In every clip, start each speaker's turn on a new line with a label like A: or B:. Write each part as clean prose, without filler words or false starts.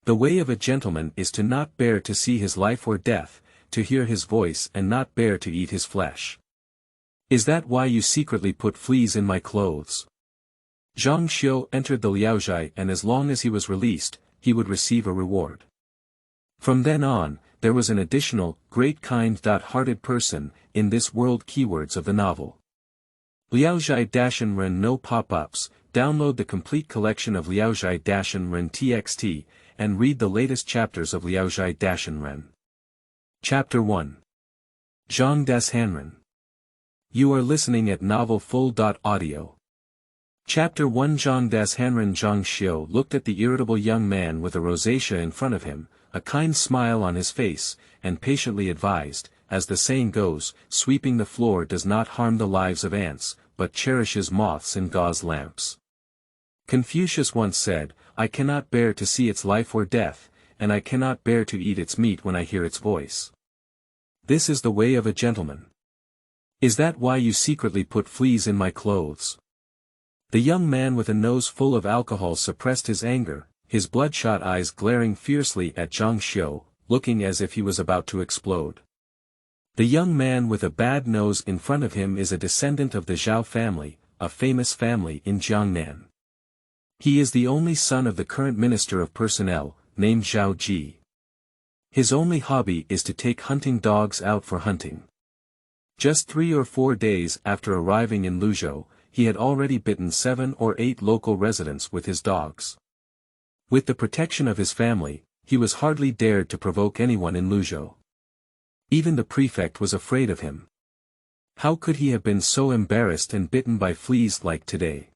A: The way of a gentleman is to not bear to see his life or death, to hear his voice and not bear to eat his flesh. Is that why you secretly put fleas in my clothes? Zhang Xiu entered the Liaozhai, and as long as he was released, he would receive a reward. From then on, there was an additional, great kind-hearted person, in this world. Keywords of the novel. Liaozhai Dashanren no pop-ups. Download the complete collection of Liaozhai Dashanren TXT, and read the latest chapters of Liaozhai Dashanren. Chapter 1. Zhang Dashanren. You are listening at Novel Full.audio. Chapter 1. Zhang Dashanren. Zhang Xiu looked at the irritable young man with a rosacea in front of him, a kind smile on his face, and patiently advised, as the saying goes, sweeping the floor does not harm the lives of ants, but cherishes moths in gauze lamps. Confucius once said, I cannot bear to see its life or death, and I cannot bear to eat its meat when I hear its voice. This is the way of a gentleman. Is that why you secretly put fleas in my clothes? The young man with a nose full of alcohol suppressed his anger, his bloodshot eyes glaring fiercely at Zhang Xiu, looking as if he was about to explode. The young man with a bad nose in front of him is a descendant of the Zhao family, a famous family in Jiangnan. He is the only son of the current Minister of Personnel, named Zhao Ji. His only hobby is to take hunting dogs out for hunting. Just 3 or 4 days after arriving in Luzhou, he had already bitten 7 or 8 local residents with his dogs. With the protection of his family, he was hardly dared to provoke anyone in Luzhou. Even the prefect was afraid of him. How could he have been so embarrassed and bitten by fleas like today?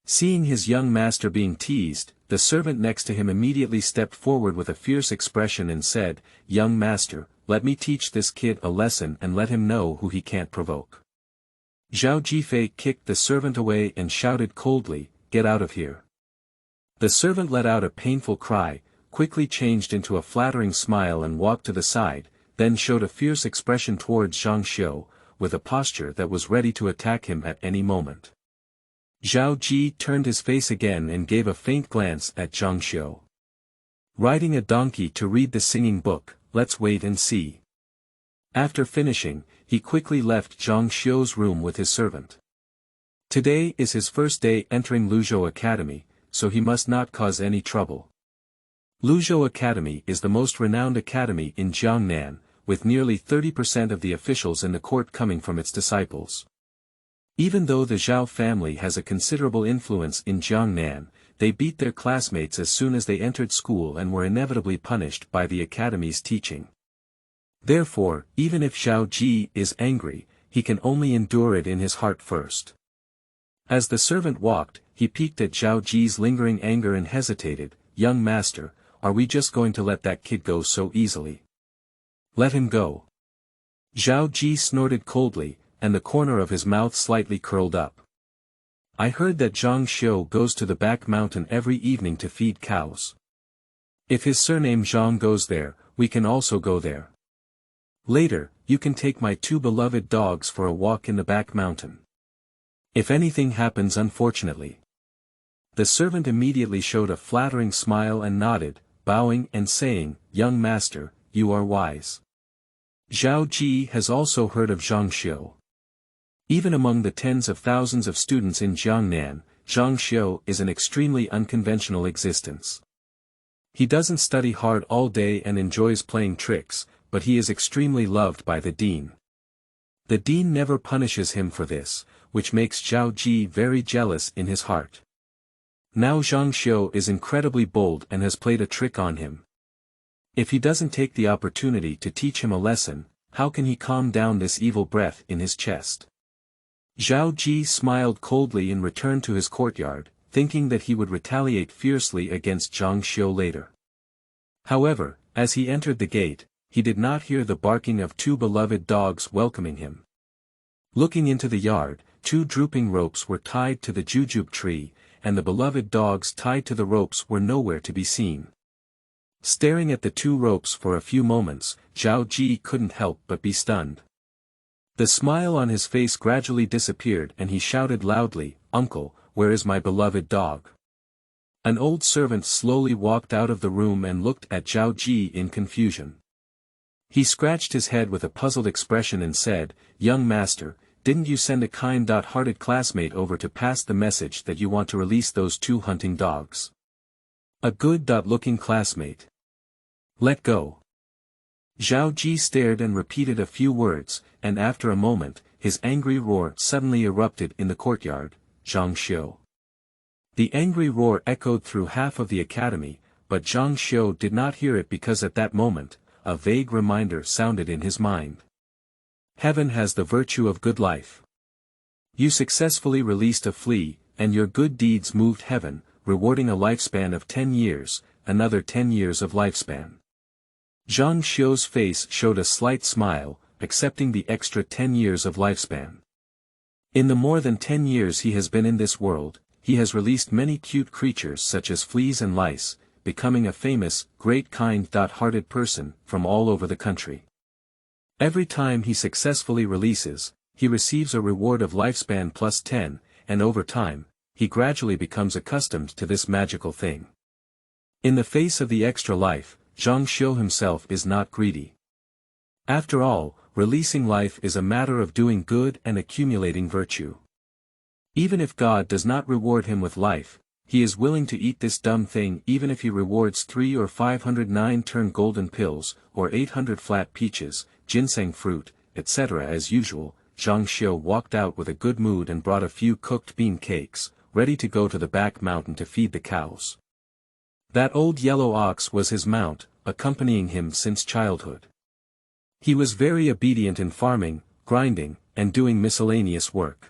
A: Seeing his young master being teased, the servant next to him immediately stepped forward with a fierce expression and said, Young master, let me teach this kid a lesson and let him know who he can't provoke. Zhao Jifei kicked the servant away and shouted coldly, Get out of here. The servant let out a painful cry, quickly changed into a flattering smile and walked to the side, then showed a fierce expression towards Zhang Xiu, with a posture that was ready to attack him at any moment. Zhao Ji turned his face again and gave a faint glance at Zhang Xiu. Riding a donkey to read the singing book, let's wait and see. After finishing, he quickly left Zhang Xiu's room with his servant. Today is his first day entering Luzhou Academy, so he must not cause any trouble. Luzhou Academy is the most renowned academy in Jiangnan, with nearly 30% of the officials in the court coming from its disciples. Even though the Zhao family has a considerable influence in Jiangnan, they beat their classmates as soon as they entered school and were inevitably punished by the academy's teaching. Therefore, even if Zhao Ji is angry, he can only endure it in his heart first. As the servant walked, he peeked at Zhao Ji's lingering anger and hesitated, Young master, are we just going to let that kid go so easily? Let him go. Zhao Ji snorted coldly, and the corner of his mouth slightly curled up. I heard that Zhang Xiu goes to the back mountain every evening to feed cows. If his surname Zhang goes there, we can also go there. Later, you can take my 2 beloved dogs for a walk in the back mountain. If anything happens unfortunately. The servant immediately showed a flattering smile and nodded, bowing and saying, Young master, you are wise. Zhao Ji has also heard of Zhang Xiu. Even among the tens of thousands of students in Jiangnan, Zhang Xiu is an extremely unconventional existence. He doesn't study hard all day and enjoys playing tricks, but he is extremely loved by the dean. The dean never punishes him for this, which makes Zhao Ji very jealous in his heart. Now Zhang Xiu is incredibly bold and has played a trick on him. If he doesn't take the opportunity to teach him a lesson, how can he calm down this evil breath in his chest? Zhao Ji smiled coldly and returned to his courtyard, thinking that he would retaliate fiercely against Zhang Xiu later. However, as he entered the gate, he did not hear the barking of 2 beloved dogs welcoming him. Looking into the yard, 2 drooping ropes were tied to the jujube tree, and the beloved dogs tied to the ropes were nowhere to be seen. Staring at the 2 ropes for a few moments, Zhao Ji couldn't help but be stunned. The smile on his face gradually disappeared and he shouted loudly, Uncle, where is my beloved dog? An old servant slowly walked out of the room and looked at Zhao Ji in confusion. He scratched his head with a puzzled expression and said, "Young master, didn't you send a kind-hearted classmate over to pass the message that you want to release those 2 hunting dogs? A good-looking classmate. Let go." Zhao Ji stared and repeated a few words, and after a moment, his angry roar suddenly erupted in the courtyard, "Zhang Xiu." The angry roar echoed through half of the academy, but Zhang Xiu did not hear it because at that moment, a vague reminder sounded in his mind. Heaven has the virtue of good life. You successfully released a flea, and your good deeds moved heaven, rewarding a lifespan of 10 years, another 10 years of lifespan. Zhang Xiu's face showed a slight smile, accepting the extra 10 years of lifespan. In the more than 10 years he has been in this world, he has released many cute creatures such as fleas and lice, becoming a famous, great kind-hearted person from all over the country. Every time he successfully releases, he receives a reward of lifespan plus 10, and over time, he gradually becomes accustomed to this magical thing. In the face of the extra life, Zhang Xiu himself is not greedy. After all, releasing life is a matter of doing good and accumulating virtue. Even if God does not reward him with life, he is willing to eat this dumb thing even if he rewards 3 or 509 turn golden pills, or 800 flat peaches, ginseng fruit, etc. As usual, Zhang Xiu walked out with a good mood and brought a few cooked bean cakes, ready to go to the back mountain to feed the cows. That old yellow ox was his mount, accompanying him since childhood. He was very obedient in farming, grinding, and doing miscellaneous work.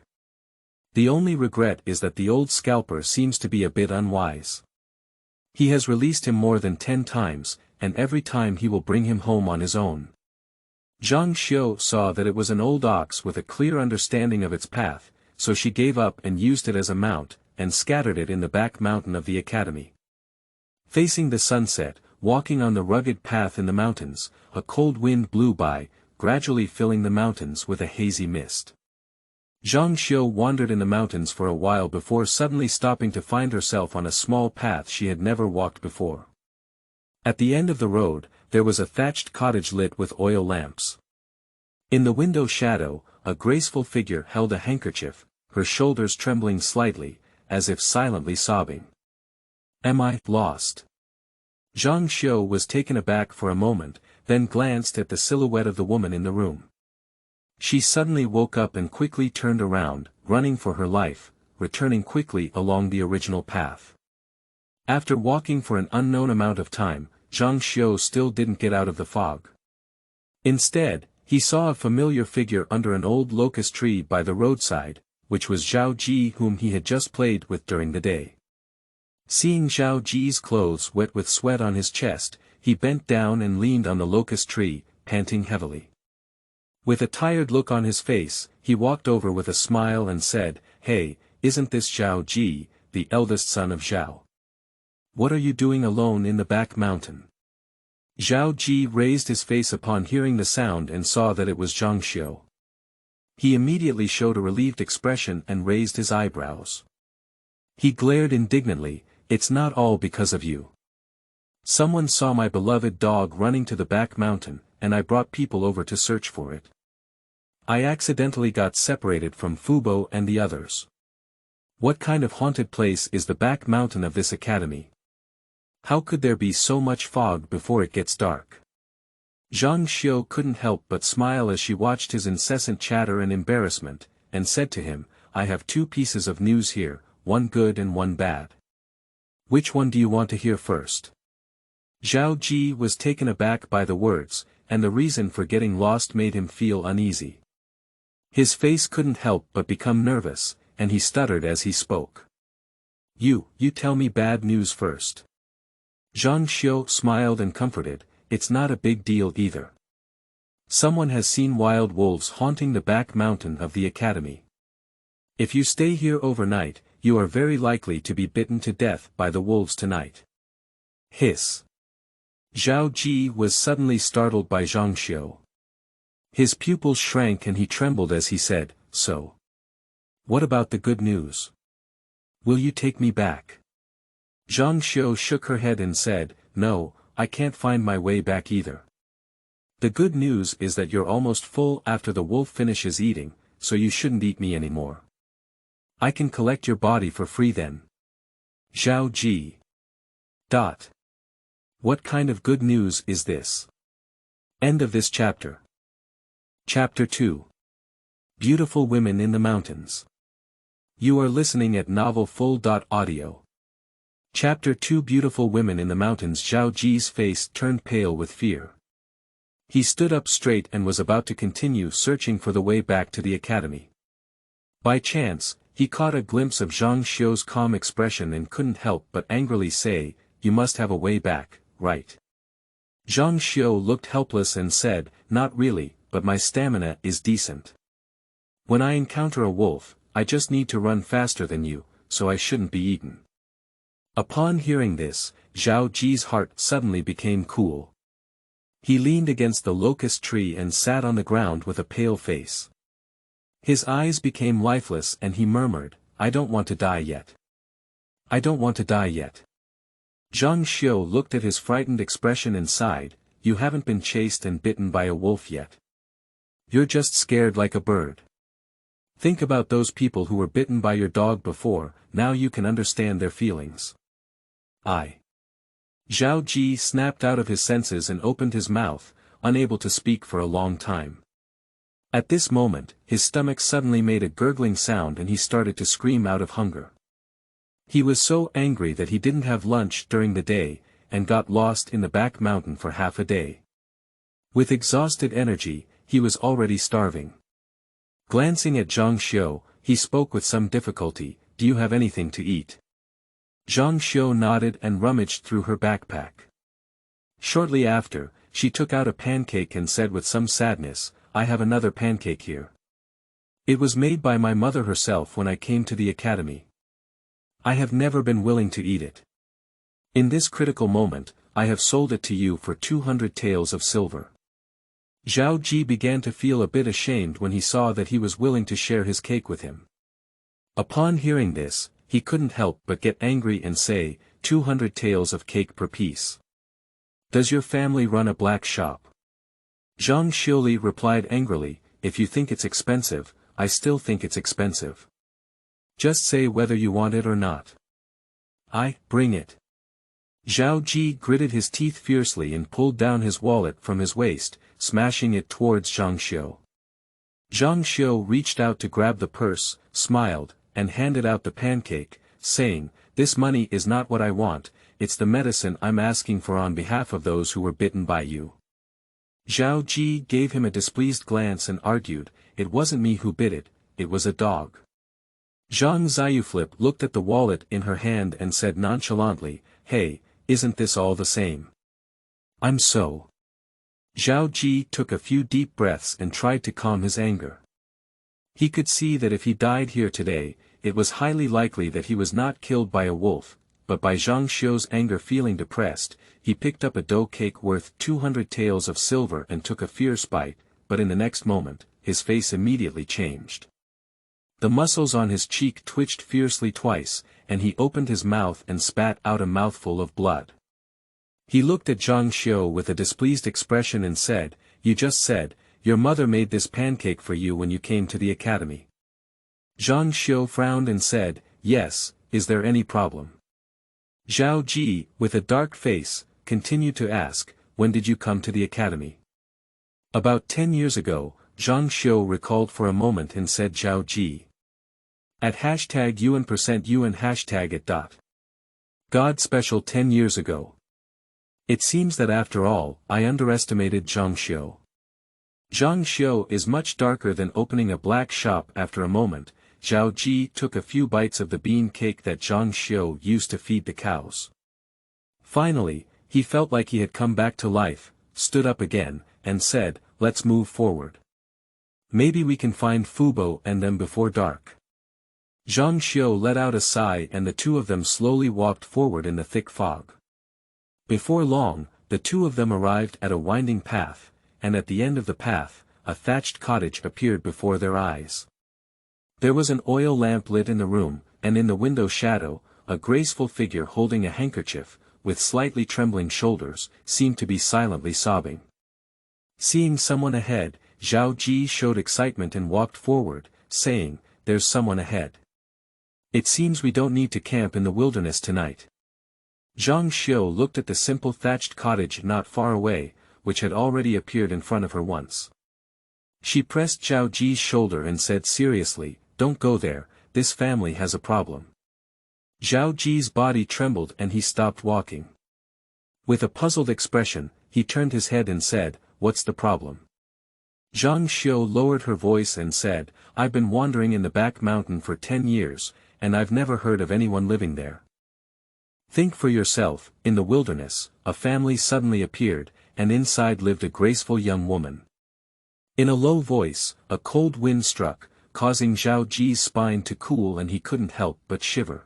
A: The only regret is that the old scalper seems to be a bit unwise. He has released him more than 10 times, and every time he will bring him home on his own. Zhang Xiu saw that it was an old ox with a clear understanding of its path, so she gave up and used it as a mount, and scattered it in the back mountain of the academy. Facing the sunset, walking on the rugged path in the mountains, a cold wind blew by, gradually filling the mountains with a hazy mist. Zhang Xiu wandered in the mountains for a while before suddenly stopping to find herself on a small path she had never walked before. At the end of the road, there was a thatched cottage lit with oil lamps. In the window shadow, a graceful figure held a handkerchief, her shoulders trembling slightly, as if silently sobbing. "Am I lost?" Zhang Xiu was taken aback for a moment, then glanced at the silhouette of the woman in the room. She suddenly woke up and quickly turned around, running for her life, returning quickly along the original path. After walking for an unknown amount of time, Zhang Xiu still didn't get out of the fog. Instead, he saw a familiar figure under an old locust tree by the roadside, which was Zhao Ji whom he had just played with during the day. Seeing Zhao Ji's clothes wet with sweat on his chest, he bent down and leaned on the locust tree, panting heavily. With a tired look on his face, he walked over with a smile and said, "Hey, isn't this Zhao Ji, the eldest son of Zhao? What are you doing alone in the back mountain?" Zhao Ji raised his face upon hearing the sound and saw that it was Zhang Xiu. He immediately showed a relieved expression and raised his eyebrows. He glared indignantly, "It's not all because of you. Someone saw my beloved dog running to the back mountain, and I brought people over to search for it. I accidentally got separated from Fubo and the others. What kind of haunted place is the back mountain of this academy? How could there be so much fog before it gets dark?" Zhang Xiu couldn't help but smile as she watched his incessant chatter and embarrassment, and said to him, "I have 2 pieces of news here, one good and one bad. Which one do you want to hear first?" Zhao Ji was taken aback by the words, and the reason for getting lost made him feel uneasy. His face couldn't help but become nervous, and he stuttered as he spoke. You tell me bad news first." Zhang Xiu smiled and comforted, "It's not a big deal either. Someone has seen wild wolves haunting the back mountain of the academy. If you stay here overnight, you are very likely to be bitten to death by the wolves tonight." Hiss. Zhao Ji was suddenly startled by Zhang Xiu. His pupils shrank and he trembled as he said, "So? What about the good news? Will you take me back?" Zhang Xiu shook her head and said, "No, I can't find my way back either. The good news is that you're almost full after the wolf finishes eating, so you shouldn't eat me anymore. I can collect your body for free then." Zhao Ji. What kind of good news is this? End of this chapter. Chapter 2. Beautiful Women in the Mountains. You are listening at novelfull.audio. Chapter 2. Beautiful Women in the Mountains. Zhao Ji's face turned pale with fear. He stood up straight and was about to continue searching for the way back to the academy. By chance, he caught a glimpse of Zhang Xiu's calm expression and couldn't help but angrily say, "You must have a way back, right?" Zhang Xiu looked helpless and said, "Not really, but my stamina is decent. When I encounter a wolf, I just need to run faster than you, so I shouldn't be eaten." Upon hearing this, Zhao Ji's heart suddenly became cool. He leaned against the locust tree and sat on the ground with a pale face. His eyes became lifeless and he murmured, "I don't want to die yet. I don't want to die yet." Zhang Xiu looked at his frightened expression and sighed, "You haven't been chased and bitten by a wolf yet. You're just scared like a bird. Think about those people who were bitten by your dog before, now you can understand their feelings." Zhao Ji snapped out of his senses and opened his mouth, unable to speak for a long time. At this moment, his stomach suddenly made a gurgling sound and he started to scream out of hunger. He was so angry that he didn't have lunch during the day, and got lost in the back mountain for half a day. With exhausted energy, he was already starving. Glancing at Zhang Xiu, he spoke with some difficulty, "Do you have anything to eat?" Zhang Xiu nodded and rummaged through her backpack. Shortly after, she took out a pancake and said with some sadness, "I have another pancake here. It was made by my mother herself when I came to the academy. I have never been willing to eat it. In this critical moment, I have sold it to you for 200 taels of silver." Zhao Ji began to feel a bit ashamed when he saw that he was willing to share his cake with him. Upon hearing this, he couldn't help but get angry and say, 200 taels of cake per piece. Does your family run a black shop? Zhang Xiuli replied angrily, "If you think it's expensive, I still think it's expensive. Just say whether you want it or not." Bring it." Zhao Ji gritted his teeth fiercely and pulled down his wallet from his waist, smashing it towards Zhang Xiu. Zhang Xiu reached out to grab the purse, smiled, and handed out the pancake, saying, "This money is not what I want, it's the medicine I'm asking for on behalf of those who were bitten by you." Zhao Ji gave him a displeased glance and argued, "It wasn't me who bit it, it was a dog." Zhang Xiuflip looked at the wallet in her hand and said nonchalantly, "Hey, isn't this all the same? I'm so." Zhao Ji took a few deep breaths and tried to calm his anger. He could see that if he died here today, it was highly likely that he was not killed by a wolf, but by Zhang Xiu's anger feeling depressed, he picked up a dough cake worth 200 taels of silver and took a fierce bite, but in the next moment, his face immediately changed. The muscles on his cheek twitched fiercely twice, and he opened his mouth and spat out a mouthful of blood. He looked at Zhang Xiu with a displeased expression and said, "You just said, your mother made this pancake for you when you came to the academy." Zhang Xiu frowned and said, "Yes, is there any problem?" Zhao Ji, with a dark face, continued to ask, "When did you come to the academy?" "About 10 years ago," Zhang Xiu recalled for a moment and said Zhao Ji. At #UN%UN #at. God special 10 years ago. It seems that after all, I underestimated Zhang Xiu. Zhang Xiu is much darker than opening a black shop. After a moment, Zhao Ji took a few bites of the bean cake that Zhang Xiu used to feed the cows. Finally, he felt like he had come back to life, stood up again, and said, "Let's move forward. Maybe we can find Fubo and them before dark." Zhang Xiu let out a sigh and the two of them slowly walked forward in the thick fog. Before long, the two of them arrived at a winding path, and at the end of the path, a thatched cottage appeared before their eyes. There was an oil lamp lit in the room, and in the window shadow, a graceful figure holding a handkerchief, with slightly trembling shoulders, seemed to be silently sobbing. Seeing someone ahead, Zhao Ji showed excitement and walked forward, saying, "There's someone ahead. It seems we don't need to camp in the wilderness tonight." Zhang Xiu looked at the simple thatched cottage not far away, which had already appeared in front of her once. She pressed Zhao Ji's shoulder and said seriously, "Don't go there, this family has a problem." Zhao Ji's body trembled and he stopped walking. With a puzzled expression, he turned his head and said, "What's the problem?" Zhang Xiu lowered her voice and said, "I've been wandering in the back mountain for 10 years, and I've never heard of anyone living there. Think for yourself, in the wilderness, a family suddenly appeared, and inside lived a graceful young woman." In a low voice, a cold wind struck, causing Zhao Ji's spine to cool and he couldn't help but shiver.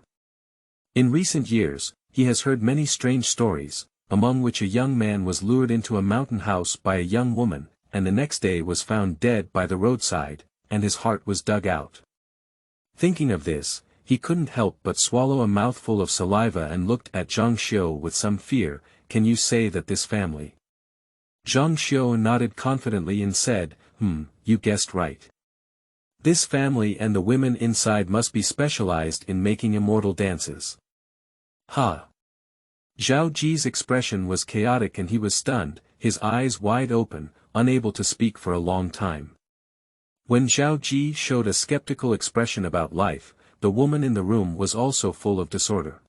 A: In recent years, he has heard many strange stories, among which a young man was lured into a mountain house by a young woman, and the next day was found dead by the roadside, and his heart was dug out. Thinking of this, he couldn't help but swallow a mouthful of saliva and looked at Zhang Xiu with some fear. "Can you say that this family?" Zhang Xiu nodded confidently and said, You guessed right. This family and the women inside must be specialized in making immortal dances." "Ha!" Zhao Ji's expression was chaotic and he was stunned, his eyes wide open, unable to speak for a long time. When Zhao Ji showed a skeptical expression about life, the woman in the room was also full of disorder.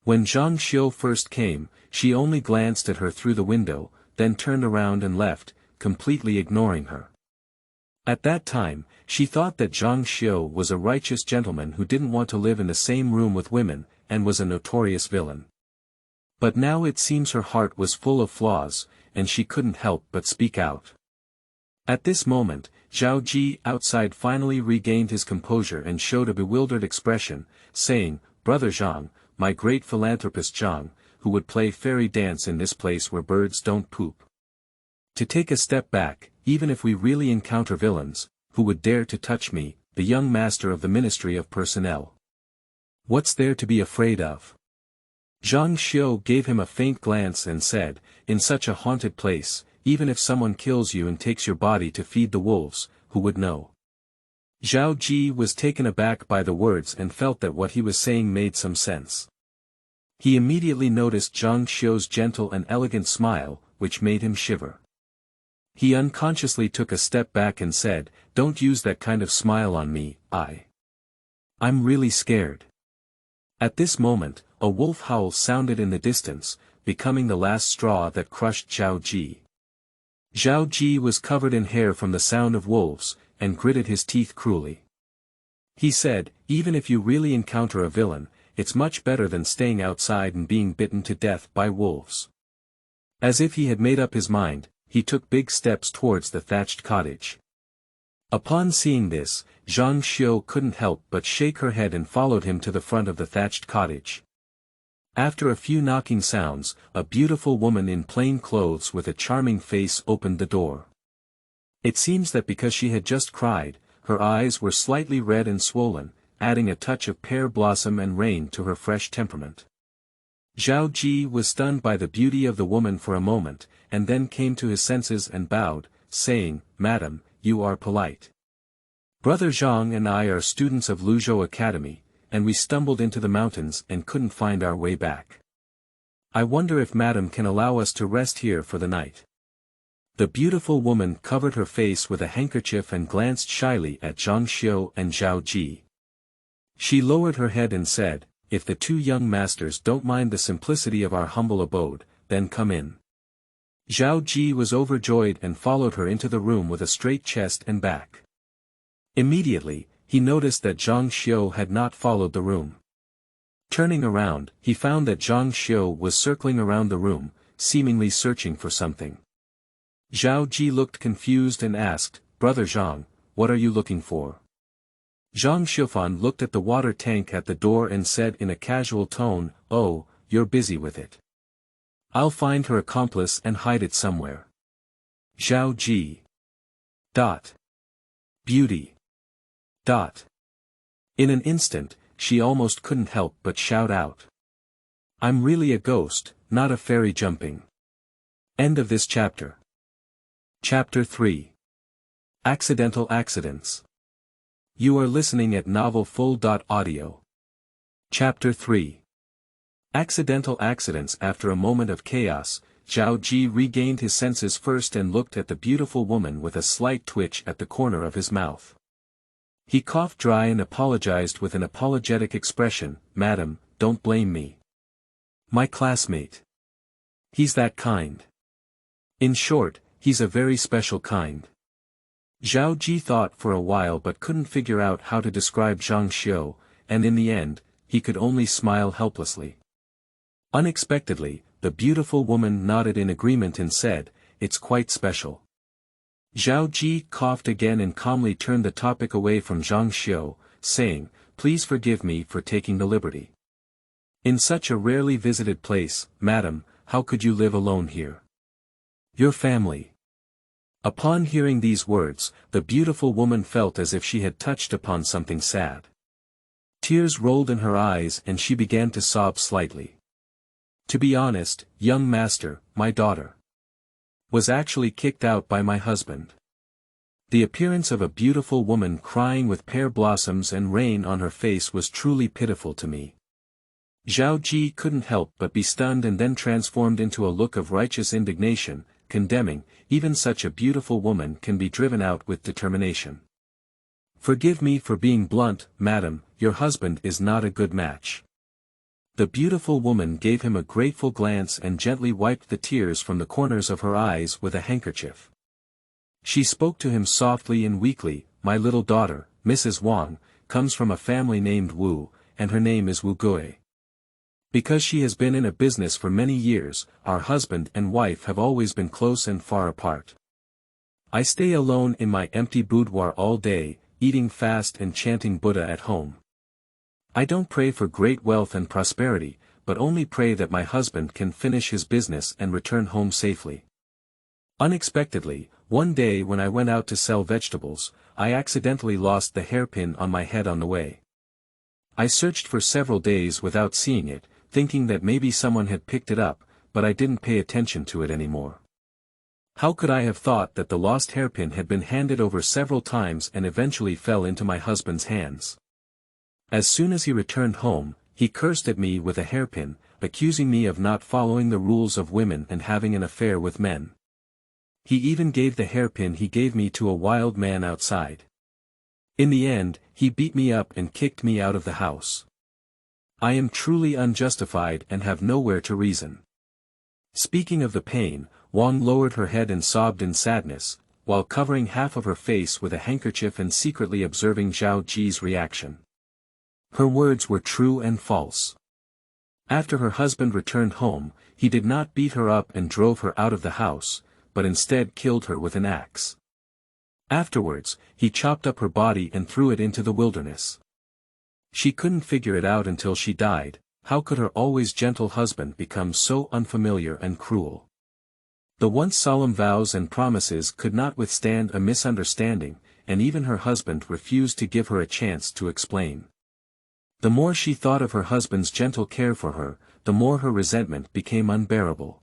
A: When Zhang Xiu first came, she only glanced at her through the window, then turned around and left, completely ignoring her. At that time, she thought that Zhang Xiu was a righteous gentleman who didn't want to live in the same room with women, and was a notorious villain. But now it seems her heart was full of flaws, and she couldn't help but speak out. At this moment, Zhao Ji outside finally regained his composure and showed a bewildered expression, saying, "Brother Zhang, my great philanthropist Zhang, who would play fairy dance in this place where birds don't poop. To take a step back, even if we really encounter villains, who would dare to touch me, the young master of the Ministry of Personnel? What's there to be afraid of?" Zhang Xiu gave him a faint glance and said, "In such a haunted place, even if someone kills you and takes your body to feed the wolves, who would know?" Zhao Ji was taken aback by the words and felt that what he was saying made some sense. He immediately noticed Zhang Xiu's gentle and elegant smile, which made him shiver. He unconsciously took a step back and said, "Don't use that kind of smile on me, I'm really scared." At this moment, a wolf howl sounded in the distance, becoming the last straw that crushed Zhao Ji. Zhao Ji was covered in hair from the sound of wolves, and gritted his teeth cruelly. He said, "Even if you really encounter a villain, it's much better than staying outside and being bitten to death by wolves." As if he had made up his mind, he took big steps towards the thatched cottage. Upon seeing this, Zhang Xiu couldn't help but shake her head and followed him to the front of the thatched cottage. After a few knocking sounds, a beautiful woman in plain clothes with a charming face opened the door. It seems that because she had just cried, her eyes were slightly red and swollen, adding a touch of pear blossom and rain to her fresh temperament. Zhao Ji was stunned by the beauty of the woman for a moment, and then came to his senses and bowed, saying, "Madam, you are polite. Brother Zhang and I are students of Luzhou Academy, and we stumbled into the mountains and couldn't find our way back. I wonder if Madam can allow us to rest here for the night." The beautiful woman covered her face with a handkerchief and glanced shyly at Zhang Xiu and Zhao Ji. She lowered her head and said, "If the two young masters don't mind the simplicity of our humble abode, then come in." Zhao Ji was overjoyed and followed her into the room with a straight chest and back. Immediately, he noticed that Zhang Xiu had not followed the room. Turning around, he found that Zhang Xiu was circling around the room, seemingly searching for something. Zhao Ji looked confused and asked, "Brother Zhang, what are you looking for?" Zhang Xiufan looked at the water tank at the door and said in a casual tone, "Oh, you're busy with it. I'll find her accomplice and hide it somewhere." Zhao Ji. Beauty. In an instant, she almost couldn't help but shout out. I'm really a ghost, not a fairy jumping. End of this chapter. Chapter 3. Accidental Accidents. You are listening at novelfull.audio. Chapter 3. Accidental Accidents. After a moment of chaos, Zhao Ji regained his senses first and looked at the beautiful woman with a slight twitch at the corner of his mouth. He coughed dry and apologized with an apologetic expression, "Madam, don't blame me. My classmate. He's that kind. In short, he's a very special kind." Zhao Ji thought for a while but couldn't figure out how to describe Zhang Xiu, and in the end, he could only smile helplessly. Unexpectedly, the beautiful woman nodded in agreement and said, "It's quite special." Zhao Ji coughed again and calmly turned the topic away from Zhang Xiu, saying, "Please forgive me for taking the liberty. In such a rarely visited place, madam, how could you live alone here? Your family." Upon hearing these words, the beautiful woman felt as if she had touched upon something sad. Tears rolled in her eyes and she began to sob slightly. "To be honest, young master, my daughter was actually kicked out by my husband." The appearance of a beautiful woman crying with pear blossoms and rain on her face was truly pitiful to me. Zhao Ji couldn't help but be stunned and then transformed into a look of righteous indignation, condemning, "Even such a beautiful woman can be driven out with determination. Forgive me for being blunt, madam, your husband is not a good match." The beautiful woman gave him a grateful glance and gently wiped the tears from the corners of her eyes with a handkerchief. She spoke to him softly and weakly, "My little daughter, Mrs. Wang, comes from a family named Wu, and her name is Wu Gui. Because she has been in a business for many years, our husband and wife have always been close and far apart. I stay alone in my empty boudoir all day, eating fast and chanting Buddha at home. I don't pray for great wealth and prosperity, but only pray that my husband can finish his business and return home safely. Unexpectedly, one day when I went out to sell vegetables, I accidentally lost the hairpin on my head on the way. I searched for several days without seeing it, thinking that maybe someone had picked it up, but I didn't pay attention to it anymore. How could I have thought that the lost hairpin had been handed over several times and eventually fell into my husband's hands? As soon as he returned home, he cursed at me with a hairpin, accusing me of not following the rules of women and having an affair with men. He even gave the hairpin he gave me to a wild man outside. In the end, he beat me up and kicked me out of the house. I am truly unjustified and have nowhere to reason." Speaking of the pain, Wang lowered her head and sobbed in sadness, while covering half of her face with a handkerchief and secretly observing Zhao Ji's reaction. Her words were true and false. After her husband returned home, he did not beat her up and drove her out of the house, but instead killed her with an axe. Afterwards, he chopped up her body and threw it into the wilderness. She couldn't figure it out until she died. How could her always gentle husband become so unfamiliar and cruel? The once solemn vows and promises could not withstand a misunderstanding, and even her husband refused to give her a chance to explain. The more she thought of her husband's gentle care for her, the more her resentment became unbearable.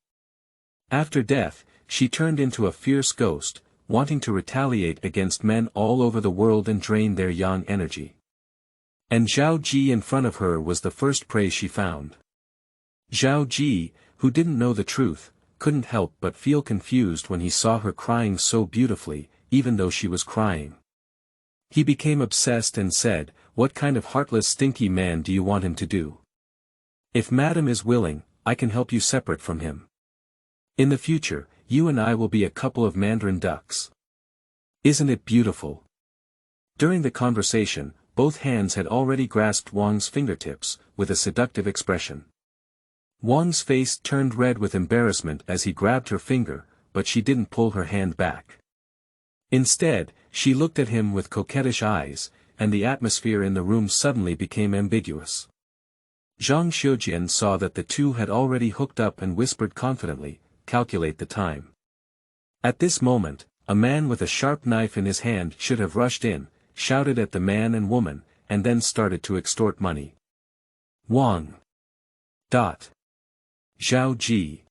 A: After death, she turned into a fierce ghost, wanting to retaliate against men all over the world and drain their yang energy. And Zhao Ji in front of her was the first prey she found. Zhao Ji, who didn't know the truth, couldn't help but feel confused when he saw her crying so beautifully, even though she was crying. He became obsessed and said, "What kind of heartless stinky man do you want him to do? If madam is willing, I can help you separate from him. In the future, you and I will be a couple of mandarin ducks. Isn't it beautiful?" During the conversation, both hands had already grasped Wang's fingertips, with a seductive expression. Wang's face turned red with embarrassment as he grabbed her finger, but she didn't pull her hand back. Instead, she looked at him with coquettish eyes, and the atmosphere in the room suddenly became ambiguous. Zhang Xiu saw that the two had already hooked up and whispered confidently, "Calculate the time." At this moment, a man with a sharp knife in his hand should have rushed in, shouted at the man and woman, and then started to extort money. Wang. Zhao Ji.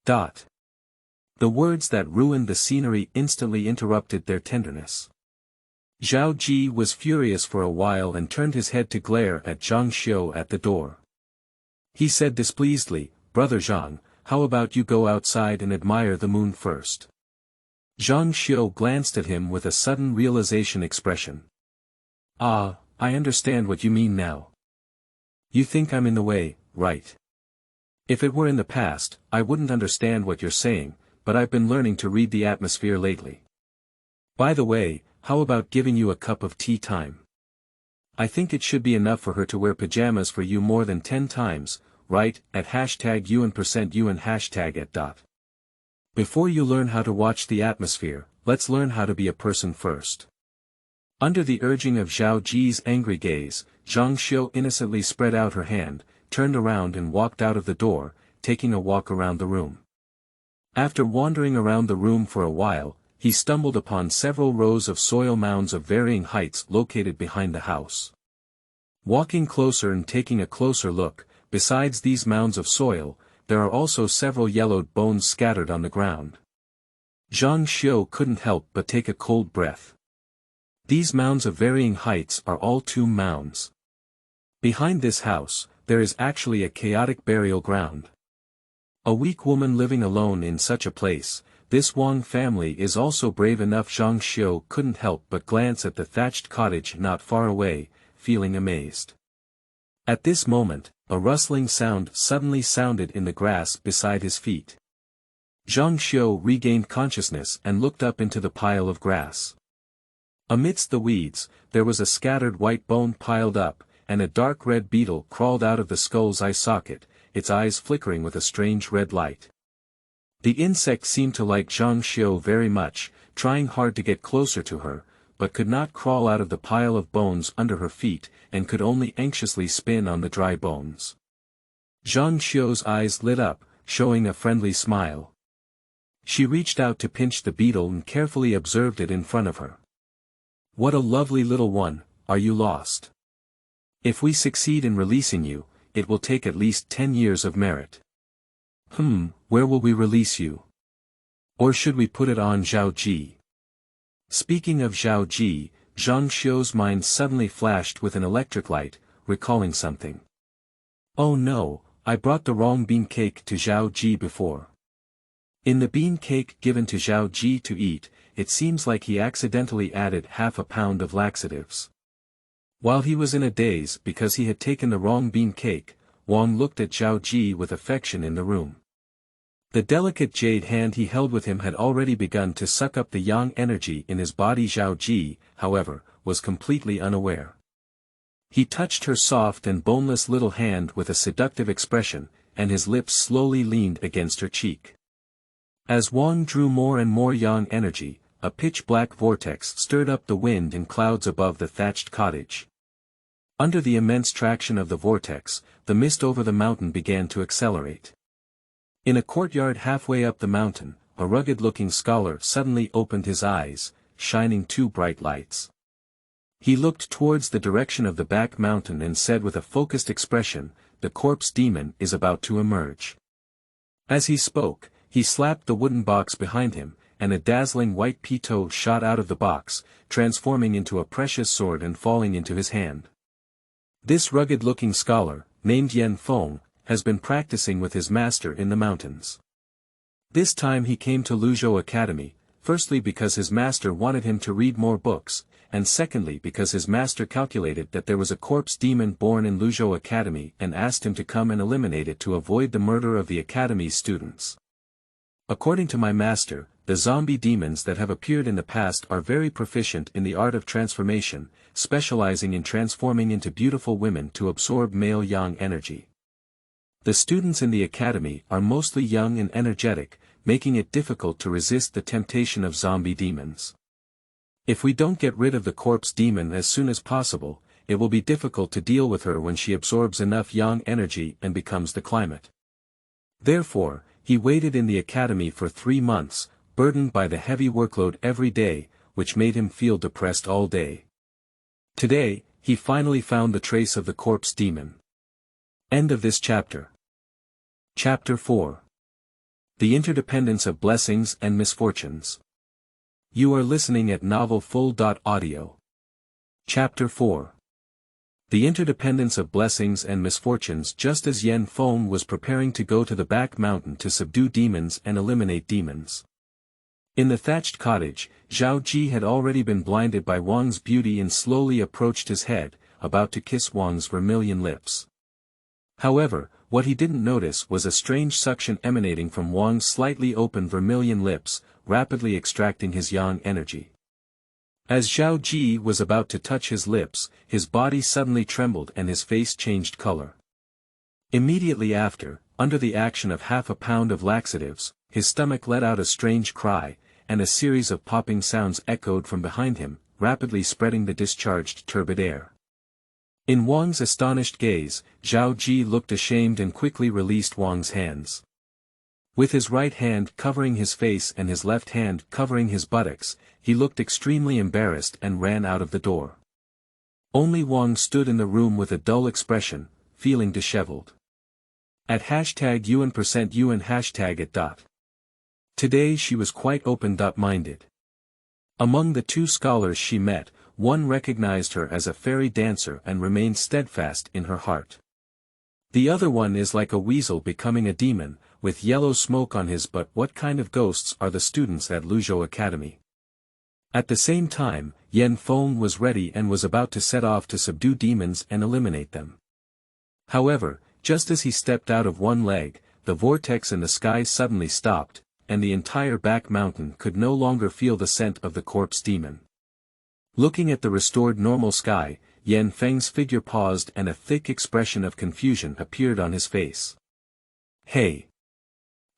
A: The words that ruined the scenery instantly interrupted their tenderness. Zhao Ji was furious for a while and turned his head to glare at Zhang Xiu at the door. He said displeasedly, "Brother Zhang, how about you go outside and admire the moon first?" Zhang Xiu glanced at him with a sudden realization expression. "Ah, I understand what you mean now. You think I'm in the way, right? If it were in the past, I wouldn't understand what you're saying, but I've been learning to read the atmosphere lately. By the way, how about giving you a cup of tea time? I think it should be enough for her to wear pajamas for you more than 10 times, right, at #UN% #at. Before you learn how to watch the atmosphere, let's learn how to be a person first." Under the urging of Zhao Ji's angry gaze, Zhang Xiu innocently spread out her hand, turned around and walked out of the door, taking a walk around the room. After wandering around the room for a while, he stumbled upon several rows of soil mounds of varying heights located behind the house. Walking closer and taking a closer look, besides these mounds of soil, there are also several yellowed bones scattered on the ground. Zhang Xiu couldn't help but take a cold breath. These mounds of varying heights are all tomb mounds. Behind this house, there is actually a chaotic burial ground. A weak woman living alone in such a place, this Wang family is also brave enough. Zhang Xiu couldn't help but glance at the thatched cottage not far away, feeling amazed. At this moment, a rustling sound suddenly sounded in the grass beside his feet. Zhang Xiu regained consciousness and looked up into the pile of grass. Amidst the weeds, there was a scattered white bone piled up, and a dark red beetle crawled out of the skull's eye socket, its eyes flickering with a strange red light. The insect seemed to like Zhang Xiu very much, trying hard to get closer to her, but could not crawl out of the pile of bones under her feet, and could only anxiously spin on the dry bones. Zhang Xiu's eyes lit up, showing a friendly smile. She reached out to pinch the beetle and carefully observed it in front of her. "What a lovely little one, are you lost? If we succeed in releasing you, it will take at least 10 years of merit. Where will we release you? Or should we put it on Zhao Ji?" Speaking of Zhao Ji, Zhang Xiu's mind suddenly flashed with an electric light, recalling something. "Oh no, I brought the wrong bean cake to Zhao Ji before." In the bean cake given to Zhao Ji to eat, it seems like he accidentally added half a pound of laxatives. While he was in a daze because he had taken the wrong bean cake, Wang looked at Zhao Ji with affection in the room. The delicate jade hand he held with him had already begun to suck up the yang energy in his body. Zhao Ji, however, was completely unaware. He touched her soft and boneless little hand with a seductive expression, and his lips slowly leaned against her cheek. As Wang drew more and more yang energy, a pitch-black vortex stirred up the wind and clouds above the thatched cottage. Under the immense traction of the vortex, the mist over the mountain began to accelerate. In a courtyard halfway up the mountain, a rugged-looking scholar suddenly opened his eyes, shining two bright lights. He looked towards the direction of the back mountain and said with a focused expression, "The corpse demon is about to emerge." As he spoke, he slapped the wooden box behind him, and a dazzling white pito shot out of the box, transforming into a precious sword and falling into his hand. This rugged-looking scholar, named Yan Feng, has been practicing with his master in the mountains. This time he came to Liaozhai Academy, firstly because his master wanted him to read more books, and secondly because his master calculated that there was a corpse demon born in Liaozhai Academy and asked him to come and eliminate it to avoid the murder of the Academy's students. According to my master, the zombie demons that have appeared in the past are very proficient in the art of transformation, specializing in transforming into beautiful women to absorb male yang energy. The students in the academy are mostly young and energetic, making it difficult to resist the temptation of zombie demons. If we don't get rid of the corpse demon as soon as possible, it will be difficult to deal with her when she absorbs enough yang energy and becomes the climate. Therefore, he waited in the academy for 3 months, burdened by the heavy workload every day, which made him feel depressed all day. Today, he finally found the trace of the corpse demon. End of this chapter. Chapter 4. The Interdependence of Blessings and Misfortunes. You are listening at novelfull.audio. Chapter 4. The Interdependence of Blessings and Misfortunes. Just as Yan Feng was preparing to go to the back mountain to subdue demons and eliminate demons. In the thatched cottage, Zhao Ji had already been blinded by Wang's beauty and slowly approached his head, about to kiss Wang's vermilion lips. However, what he didn't notice was a strange suction emanating from Wang's slightly open vermilion lips, rapidly extracting his yang energy. As Zhao Ji was about to touch his lips, his body suddenly trembled and his face changed color. Immediately after, under the action of half a pound of laxatives, his stomach let out a strange cry, and a series of popping sounds echoed from behind him, rapidly spreading the discharged turbid air. In Wang's astonished gaze, Zhao Ji looked ashamed and quickly released Wang's hands. With his right hand covering his face and his left hand covering his buttocks, he looked extremely embarrassed and ran out of the door. Only Wang stood in the room with a dull expression, feeling disheveled. At #UN%UN #at. Today she was quite open-minded. Among the two scholars she met, one recognized her as a fairy dancer and remained steadfast in her heart. The other one is like a weasel becoming a demon, with yellow smoke on his butt. What kind of ghosts are the students at Luzhou Academy? At the same time, Yan Feng was ready and was about to set off to subdue demons and eliminate them. However, just as he stepped out of one leg, the vortex in the sky suddenly stopped, and the entire back mountain could no longer feel the scent of the corpse demon. Looking at the restored normal sky, Yan Feng's figure paused and a thick expression of confusion appeared on his face. Hey!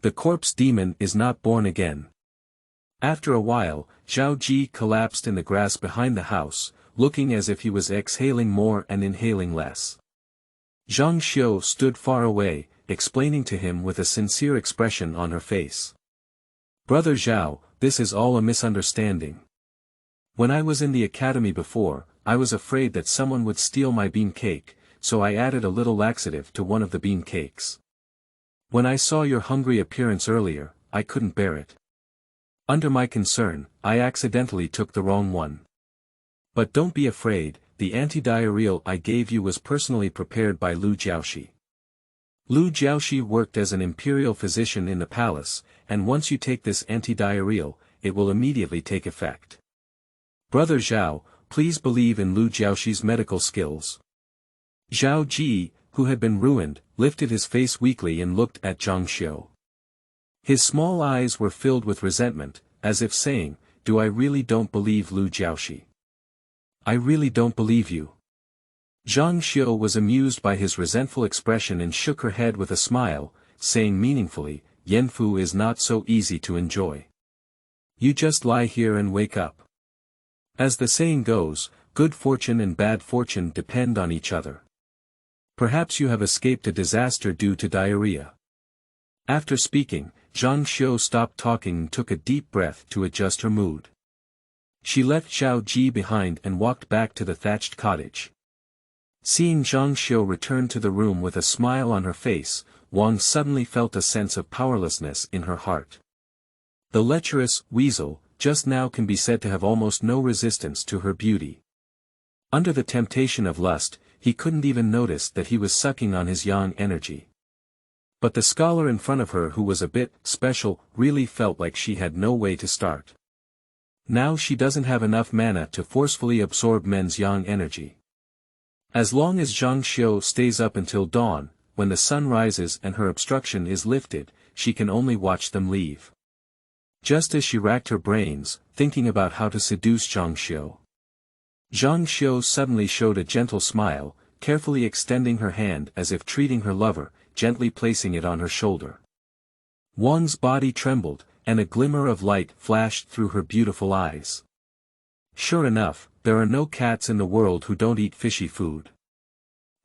A: The corpse demon is not born again. After a while, Zhao Ji collapsed in the grass behind the house, looking as if he was exhaling more and inhaling less. Zhang Xiu stood far away, explaining to him with a sincere expression on her face. Brother Zhao, this is all a misunderstanding. When I was in the academy before, I was afraid that someone would steal my bean cake, so I added a little laxative to one of the bean cakes. When I saw your hungry appearance earlier, I couldn't bear it. Under my concern, I accidentally took the wrong one. But don't be afraid, the anti-diarrheal I gave you was personally prepared by Lu Jiaoxi. Lu Jiaoxi worked as an imperial physician in the palace, and once you take this anti-diarrheal, it will immediately take effect. Brother Zhao, please believe in Lu Jiaoxi's medical skills. Zhao Ji, who had been ruined, lifted his face weakly and looked at Zhang Xiu. His small eyes were filled with resentment, as if saying, "Do I really don't believe Lu Jiaoxi? I really don't believe you." Zhang Xiu was amused by his resentful expression and shook her head with a smile, saying meaningfully, "Yanfu is not so easy to enjoy. You just lie here and wake up." As the saying goes, good fortune and bad fortune depend on each other. Perhaps you have escaped a disaster due to diarrhea. After speaking, Zhang Xiu stopped talking and took a deep breath to adjust her mood. She left Zhao Ji behind and walked back to the thatched cottage. Seeing Zhang Xiu return to the room with a smile on her face, Wang suddenly felt a sense of powerlessness in her heart. The lecherous weasel just now can be said to have almost no resistance to her beauty. Under the temptation of lust, he couldn't even notice that he was sucking on his yang energy. But the scholar in front of her, who was a bit special, really felt like she had no way to start. Now she doesn't have enough mana to forcefully absorb men's yang energy. As long as Zhang Xiu stays up until dawn, when the sun rises and her obstruction is lifted, she can only watch them leave. Just as she racked her brains, thinking about how to seduce Zhang Xiu, Zhang Xiu suddenly showed a gentle smile, carefully extending her hand as if treating her lover, gently placing it on her shoulder. Wang's body trembled, and a glimmer of light flashed through her beautiful eyes. Sure enough, there are no cats in the world who don't eat fishy food.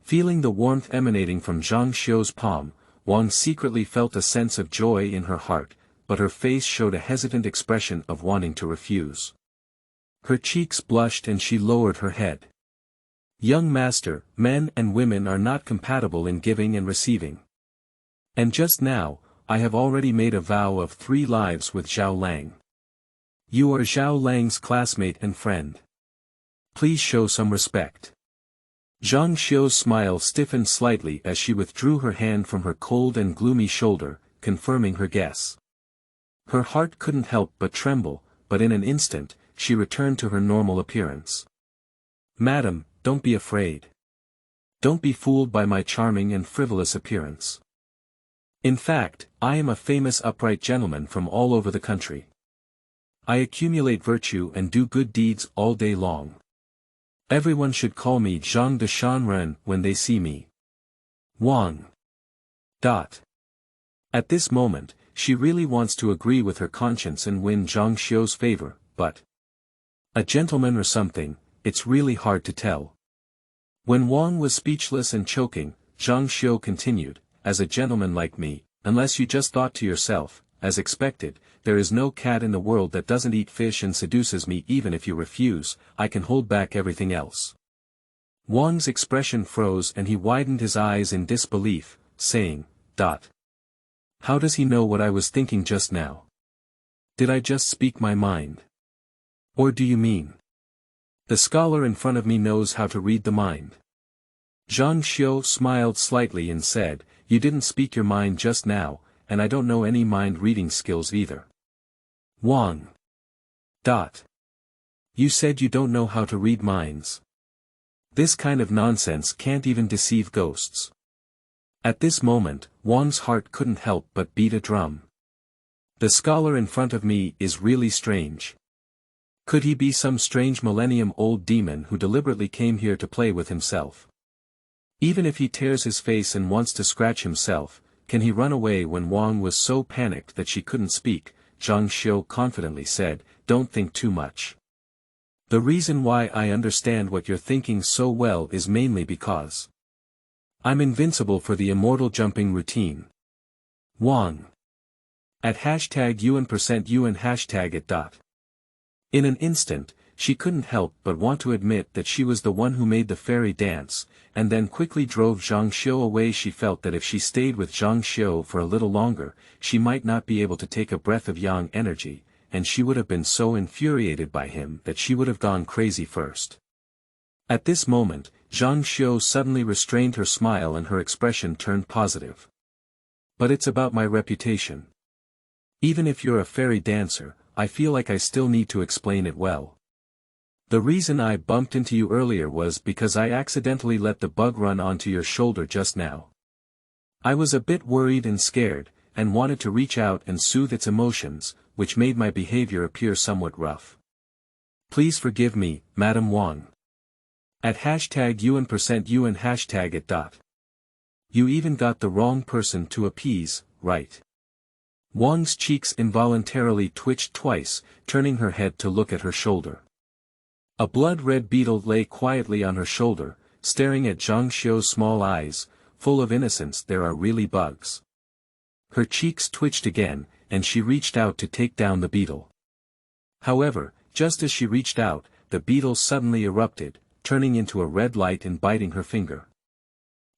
A: Feeling the warmth emanating from Zhang Xiu's palm, Wang secretly felt a sense of joy in her heart, but her face showed a hesitant expression of wanting to refuse. Her cheeks blushed and she lowered her head. Young master, men and women are not compatible in giving and receiving. And just now, I have already made a vow of 3 lives with Zhao Lang. You are Zhao Lang's classmate and friend. Please show some respect. Zhang Xiu's smile stiffened slightly as she withdrew her hand from her cold and gloomy shoulder, confirming her guess. Her heart couldn't help but tremble, but in an instant, she returned to her normal appearance. Madam, don't be afraid. Don't be fooled by my charming and frivolous appearance. In fact, I am a famous upright gentleman from all over the country. I accumulate virtue and do good deeds all day long. Everyone should call me Zhang Dashanren when they see me. Wang. At this moment, she really wants to agree with her conscience and win Zhang Xiu's favor, but a gentleman or something, it's really hard to tell. When Wang was speechless and choking, Zhang Xiu continued, as a gentleman like me, unless you just thought to yourself, as expected, there is no cat in the world that doesn't eat fish and seduces me even if you refuse, I can hold back everything else. Wang's expression froze and he widened his eyes in disbelief, saying, How does he know what I was thinking just now? Did I just speak my mind? Or do you mean? The scholar in front of me knows how to read the mind. Zhang Xiu smiled slightly and said, You didn't speak your mind just now, and I don't know any mind-reading skills either. Wang. You said you don't know how to read minds. This kind of nonsense can't even deceive ghosts. At this moment, Wang's heart couldn't help but beat a drum. The scholar in front of me is really strange. Could he be some strange millennium-old demon who deliberately came here to play with himself? Even if he tears his face and wants to scratch himself, can he run away? When Wang was so panicked that she couldn't speak, Zhang Xiu confidently said, Don't think too much. The reason why I understand what you're thinking so well is mainly because I'm invincible for the immortal jumping routine. Wang. At #UN%UN #it. In an instant, she couldn't help but want to admit that she was the one who made the fairy dance, and then quickly drove Zhang Xiu away. She felt that if she stayed with Zhang Xiu for a little longer, she might not be able to take a breath of yang energy, and she would have been so infuriated by him that she would have gone crazy first. At this moment, Zhang Xiu suddenly restrained her smile and her expression turned positive. But it's about my reputation. Even if you're a fairy dancer, I feel like I still need to explain it well. The reason I bumped into you earlier was because I accidentally let the bug run onto your shoulder just now. I was a bit worried and scared, and wanted to reach out and soothe its emotions, which made my behavior appear somewhat rough. Please forgive me, Madam Wang. At #UN%UN #it. You even got the wrong person to appease, right? Wang's cheeks involuntarily twitched twice, turning her head to look at her shoulder. A blood-red beetle lay quietly on her shoulder, staring at Zhang Xiu's small eyes, full of innocence. There are really bugs. Her cheeks twitched again, and she reached out to take down the beetle. However, just as she reached out, the beetle suddenly erupted, turning into a red light and biting her finger.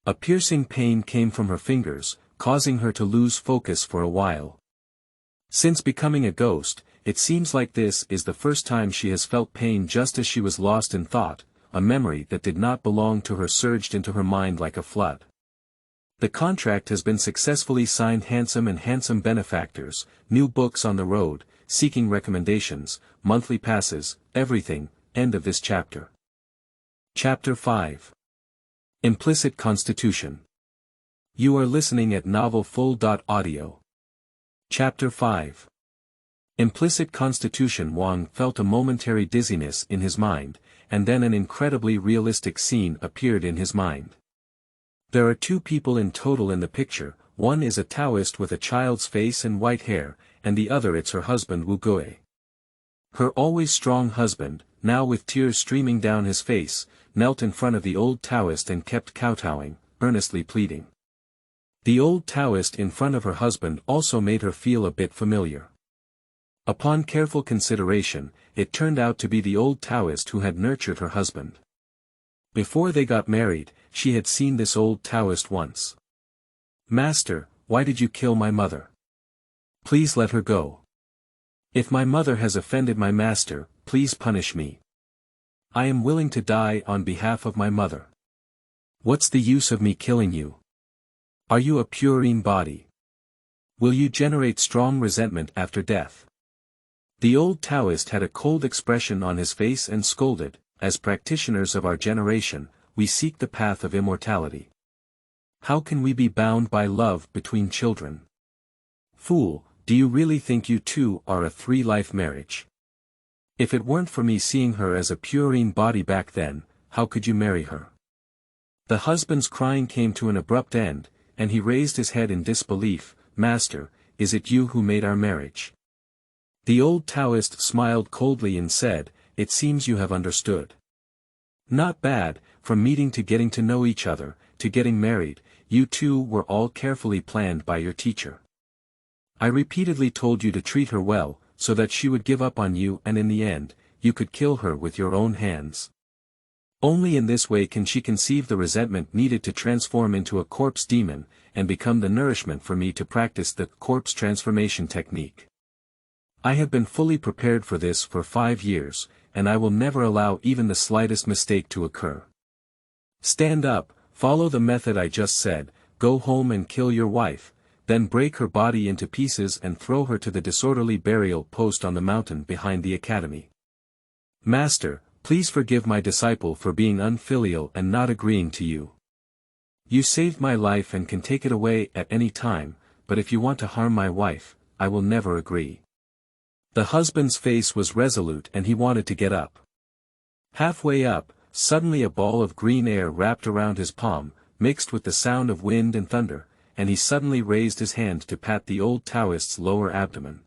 A: A piercing pain came from her fingers, causing her to lose focus for a while. Since becoming a ghost, it seems like this is the first time she has felt pain. Just as she was lost in thought, a memory that did not belong to her surged into her mind like a flood. The contract has been successfully signed. Handsome benefactors, new books on the road, seeking recommendations, monthly passes, everything. End of this chapter. Chapter 5. Implicit Constitution. You are listening at novelfull.audio. Chapter 5. Implicit Constitution. Wang felt a momentary dizziness in his mind, and then an incredibly realistic scene appeared in his mind. There are 2 people in total in the picture. One is a Taoist with a child's face and white hair, and the other it's her husband Wu Gui. Her always strong husband, now with tears streaming down his face, knelt in front of the old Taoist and kept kowtowing, earnestly pleading. The old Taoist in front of her husband also made her feel a bit familiar. Upon careful consideration, it turned out to be the old Taoist who had nurtured her husband. Before they got married, she had seen this old Taoist once. "Master, why did you kill my mother? Please let her go. If my mother has offended my master, please punish me. I am willing to die on behalf of my mother. What's the use of me killing you? Are you a purine body? Will you generate strong resentment after death?" The old Taoist had a cold expression on his face and scolded, "As practitioners of our generation, we seek the path of immortality. How can we be bound by love between children? Fool, do you really think you two are a three-life marriage? If it weren't for me seeing her as a purine body back then, how could you marry her?" The husband's crying came to an abrupt end, and he raised his head in disbelief. "Master, is it you who made our marriage?" The old Taoist smiled coldly and said, "It seems you have understood. Not bad, from meeting to getting to know each other, to getting married, you two were all carefully planned by your teacher. I repeatedly told you to treat her well, so that she would give up on you, and in the end, you could kill her with your own hands. Only in this way can she conceive the resentment needed to transform into a corpse demon, and become the nourishment for me to practice the corpse transformation technique. I have been fully prepared for this for 5 years, and I will never allow even the slightest mistake to occur. Stand up, follow the method I just said, go home and kill your wife, then break her body into pieces and throw her to the disorderly burial post on the mountain behind the academy. Master, please forgive my disciple for being unfilial and not agreeing to you. You saved my life and can take it away at any time, but if you want to harm my wife, I will never agree." The husband's face was resolute and he wanted to get up. Halfway up, suddenly a ball of green air wrapped around his palm, mixed with the sound of wind and thunder, and he suddenly raised his hand to pat the old Taoist's lower abdomen.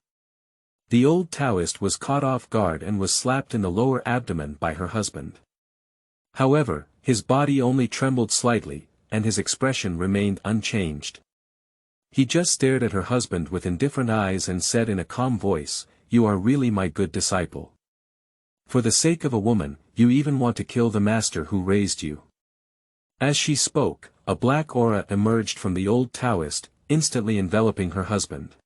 A: The old Taoist was caught off guard and was slapped in the lower abdomen by her husband. However, his body only trembled slightly, and his expression remained unchanged. He just stared at her husband with indifferent eyes and said in a calm voice, "You are really my good disciple. For the sake of a woman, you even want to kill the master who raised you." As she spoke, a black aura emerged from the old Taoist, instantly enveloping her husband.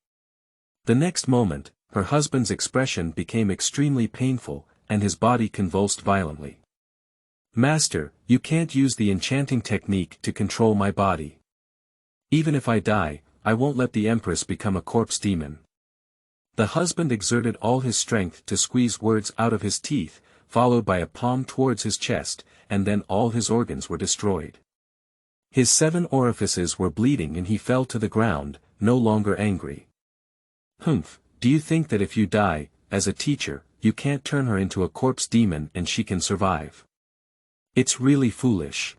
A: The next moment, her husband's expression became extremely painful, and his body convulsed violently. "Master, you can't use the enchanting technique to control my body. Even if I die, I won't let the Empress become a corpse demon." The husband exerted all his strength to squeeze words out of his teeth, followed by a palm towards his chest, and then all his organs were destroyed. His 7 orifices were bleeding and he fell to the ground, no longer angry. "Humph, do you think that if you die, as a teacher, you can't turn her into a corpse demon and she can survive? It's really foolish.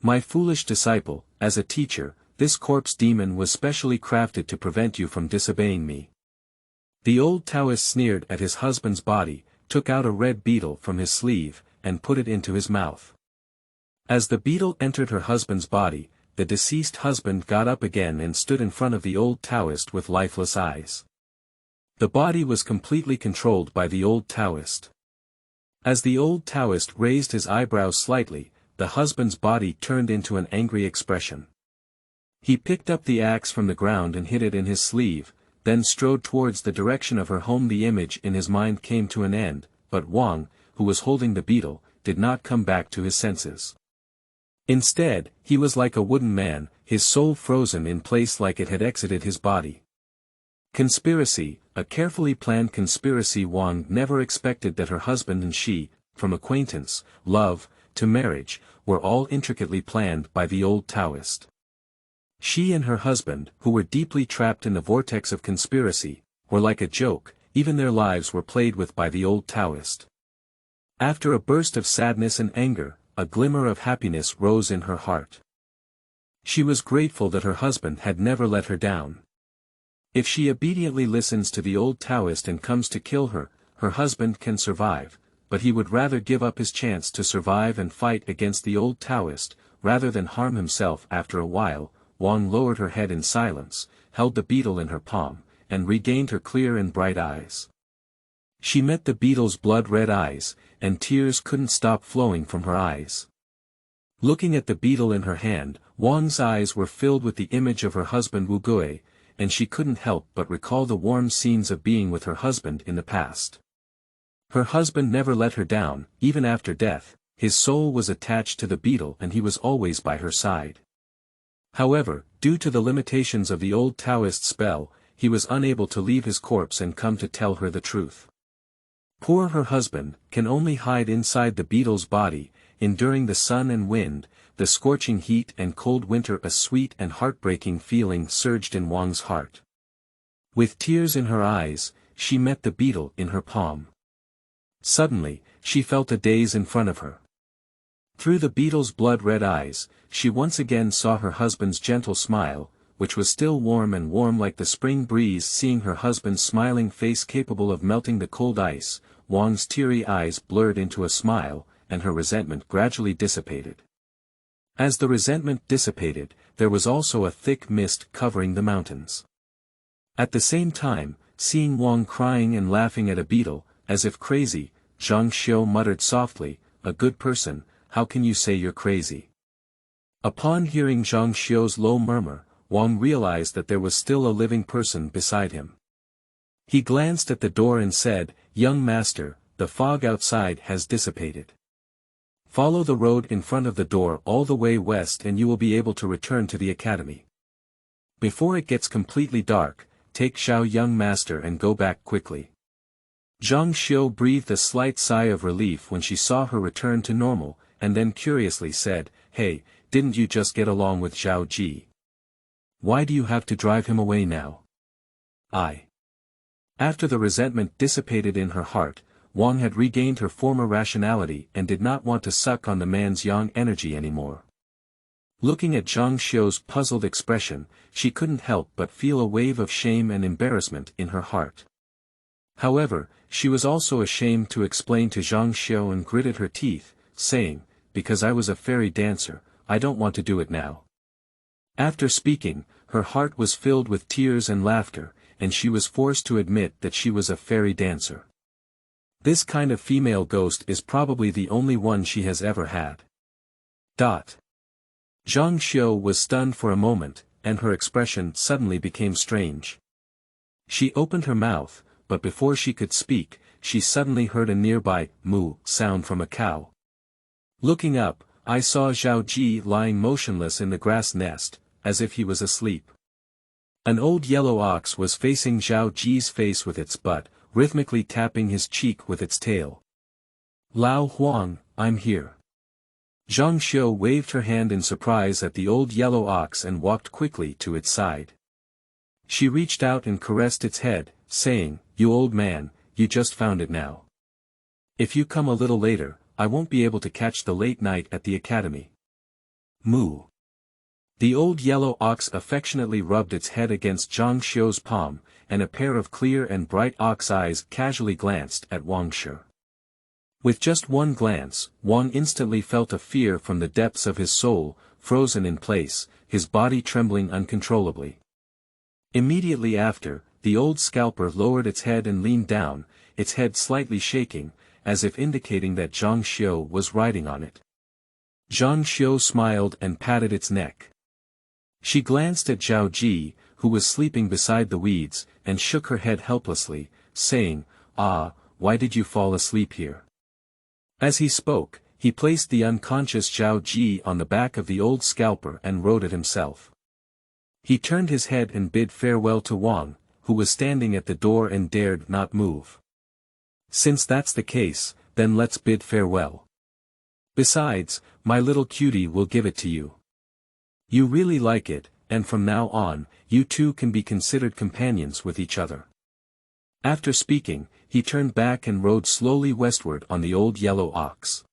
A: My foolish disciple, as a teacher, this corpse demon was specially crafted to prevent you from disobeying me." The old Taoist sneered at his husband's body, took out a red beetle from his sleeve, and put it into his mouth. As the beetle entered her husband's body, the deceased husband got up again and stood in front of the old Taoist with lifeless eyes. The body was completely controlled by the old Taoist. As the old Taoist raised his eyebrows slightly, the husband's body turned into an angry expression. He picked up the axe from the ground and hid it in his sleeve, then strode towards the direction of her home. The image in his mind came to an end, but Wang, who was holding the beetle, did not come back to his senses. Instead, he was like a wooden man, his soul frozen in place like it had exited his body. Conspiracy, a carefully planned conspiracy. Wang never expected that her husband and she, from acquaintance, love, to marriage, were all intricately planned by the old Taoist. She and her husband, who were deeply trapped in the vortex of conspiracy, were like a joke, even their lives were played with by the old Taoist. After a burst of sadness and anger, a glimmer of happiness rose in her heart. She was grateful that her husband had never let her down. If she obediently listens to the old Taoist and comes to kill her, her husband can survive, but he would rather give up his chance to survive and fight against the old Taoist, rather than harm himself. After a while, Wang lowered her head in silence, held the beetle in her palm, and regained her clear and bright eyes. She met the beetle's blood-red eyes, and tears couldn't stop flowing from her eyes. Looking at the beetle in her hand, Wang's eyes were filled with the image of her husband Wu Gui, and she couldn't help but recall the warm scenes of being with her husband in the past. Her husband never let her down, even after death, his soul was attached to the beetle and he was always by her side. However, due to the limitations of the old Taoist spell, he was unable to leave his corpse and come to tell her the truth. Poor her husband, can only hide inside the beetle's body, enduring the sun and wind, the scorching heat and cold winter. A sweet and heartbreaking feeling surged in Wang's heart. With tears in her eyes, she met the beetle in her palm. Suddenly, she felt a daze in front of her. Through the beetle's blood-red eyes, she once again saw her husband's gentle smile, which was still warm and warm like the spring breeze. Seeing her husband's smiling face capable of melting the cold ice, Wang's teary eyes blurred into a smile, and her resentment gradually dissipated. As the resentment dissipated, there was also a thick mist covering the mountains. At the same time, seeing Wang crying and laughing at a beetle, as if crazy, Zhang Xiu muttered softly, "A good person, how can you say you're crazy?" Upon hearing Zhang Xiu's low murmur, Wang realized that there was still a living person beside him. He glanced at the door and said, "Young master, the fog outside has dissipated. Follow the road in front of the door all the way west and you will be able to return to the academy. Before it gets completely dark, take Xiao young master and go back quickly." Zhang Xiu breathed a slight sigh of relief when she saw her return to normal, and then curiously said, "Hey, didn't you just get along with Zhao Ji? Why do you have to drive him away now?" After the resentment dissipated in her heart, Wang had regained her former rationality and did not want to suck on the man's yang energy anymore. Looking at Zhang Xiu's puzzled expression, she couldn't help but feel a wave of shame and embarrassment in her heart. However, she was also ashamed to explain to Zhang Xiu and gritted her teeth, saying, "Because I was a fairy dancer, I don't want to do it now." After speaking, her heart was filled with tears and laughter, and she was forced to admit that she was a fairy dancer. This kind of female ghost is probably the only one she has ever had. Zhang Xiu was stunned for a moment, and her expression suddenly became strange. She opened her mouth, but before she could speak, she suddenly heard a nearby moo sound from a cow. Looking up, I saw Zhao Ji lying motionless in the grass nest, as if he was asleep. An old yellow ox was facing Zhao Ji's face with its butt, rhythmically tapping his cheek with its tail. "Lao Huang, I'm here." Zhang Xiu waved her hand in surprise at the old yellow ox and walked quickly to its side. She reached out and caressed its head, saying, "You old man, you just found it now. If you come a little later, I won't be able to catch the late night at the academy." Moo. The old yellow ox affectionately rubbed its head against Zhang Xiu's palm, and a pair of clear and bright ox eyes casually glanced at Wang Shi. With just one glance, Wang instantly felt a fear from the depths of his soul, frozen in place, his body trembling uncontrollably. Immediately after, the old scalper lowered its head and leaned down, its head slightly shaking, as if indicating that Zhang Xiu was riding on it. Zhang Xiu smiled and patted its neck. She glanced at Zhao Ji, who was sleeping beside the weeds, and shook her head helplessly, saying, "Ah, why did you fall asleep here?" As he spoke, he placed the unconscious Zhao Ji on the back of the old scalper and rode it himself. He turned his head and bid farewell to Wang, who was standing at the door and dared not move. "Since that's the case, then let's bid farewell. Besides, my little cutie will give it to you. You really like it, and from now on, you two can be considered companions with each other." After speaking, he turned back and rode slowly westward on the old yellow ox.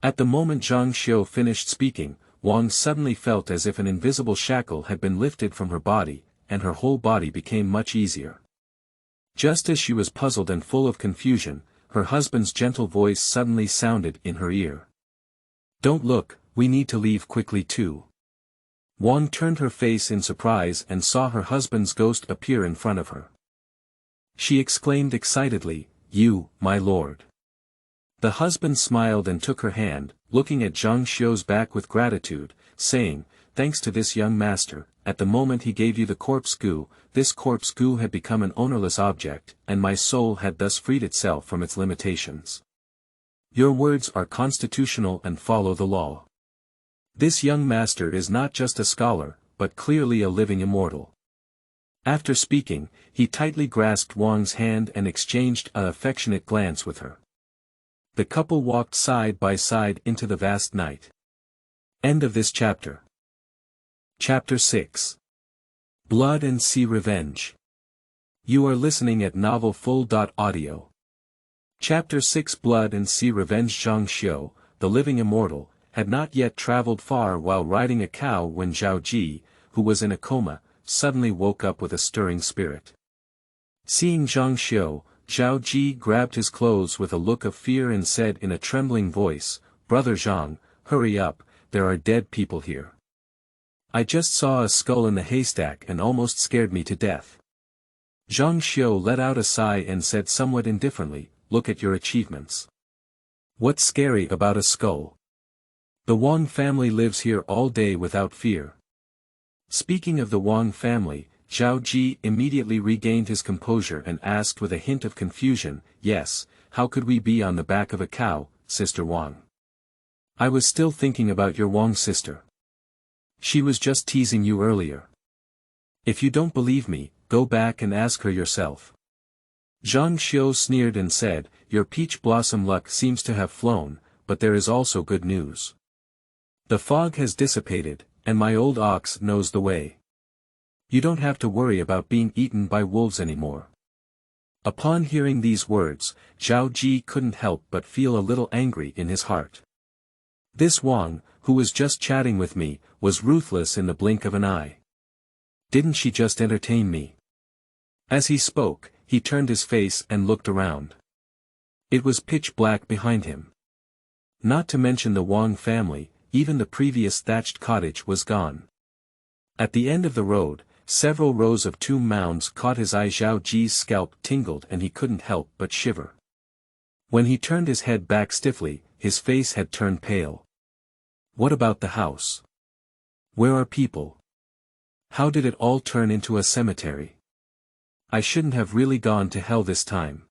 A: At the moment Zhang Xiu finished speaking, Wang suddenly felt as if an invisible shackle had been lifted from her body, and her whole body became much easier. Just as she was puzzled and full of confusion, her husband's gentle voice suddenly sounded in her ear. "Don't look, we need to leave quickly too." Wang turned her face in surprise and saw her husband's ghost appear in front of her. She exclaimed excitedly, "You, my lord." The husband smiled and took her hand, looking at Zhang Xiu's back with gratitude, saying, "Thanks to this young master, at the moment he gave you the corpse goo, this corpse goo had become an ownerless object, and my soul had thus freed itself from its limitations. Your words are constitutional and follow the law. This young master is not just a scholar, but clearly a living immortal." After speaking, he tightly grasped Wang's hand and exchanged an affectionate glance with her. The couple walked side by side into the vast night. End of this chapter. Chapter 6. Blood and Sea Revenge. You are listening at novelfull.audio. Chapter 6. Blood and Sea Revenge. Zhang Xiu, the living immortal, had not yet traveled far while riding a cow when Zhao Ji, who was in a coma, suddenly woke up with a stirring spirit. Seeing Zhang Xiu, Zhao Ji grabbed his clothes with a look of fear and said in a trembling voice, "Brother Zhang, hurry up, there are dead people here. I just saw a skull in the haystack and almost scared me to death." Zhang Xiu let out a sigh and said somewhat indifferently, "Look at your achievements. What's scary about a skull? The Wang family lives here all day without fear." Speaking of the Wang family, Zhao Ji immediately regained his composure and asked with a hint of confusion, "Yes, how could we be on the back of a cow, Sister Wang? I was still thinking about your Wang sister. She was just teasing you earlier. If you don't believe me, go back and ask her yourself." Zhang Xiu sneered and said, "Your peach blossom luck seems to have flown, but there is also good news. The fog has dissipated, and my old ox knows the way. You don't have to worry about being eaten by wolves anymore." Upon hearing these words, Zhao Ji couldn't help but feel a little angry in his heart. This Wang, who was just chatting with me, was ruthless in the blink of an eye. Didn't she just entertain me? As he spoke, he turned his face and looked around. It was pitch black behind him. Not to mention the Wang family, even the previous thatched cottage was gone. At the end of the road, several rows of tomb mounds caught his eye. Zhao Ji's scalp tingled and he couldn't help but shiver. When he turned his head back stiffly, his face had turned pale. What about the house? Where are people? How did it all turn into a cemetery? I shouldn't have really gone to hell this time.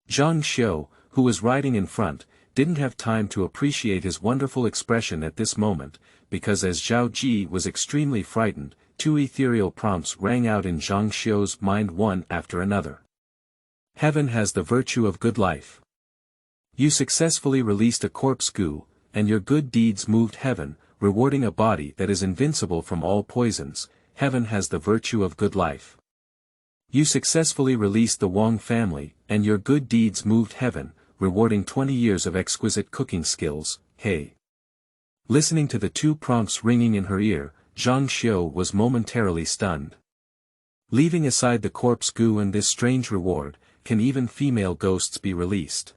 A: Zhang Xiu, who was riding in front, didn't have time to appreciate his wonderful expression at this moment, because as Zhao Ji was extremely frightened, two ethereal prompts rang out in Zhang Xiu's mind one after another. Heaven has the virtue of good life. You successfully released a corpse goo, and your good deeds moved heaven, rewarding a body that is invincible from all poisons. Heaven has the virtue of good life. You successfully released the Wang family, and your good deeds moved heaven, rewarding 20 years of exquisite cooking skills. Hey. Listening to the two prompts ringing in her ear, Zhang Xiu was momentarily stunned. Leaving aside the corpse goo and this strange reward, can even female ghosts be released?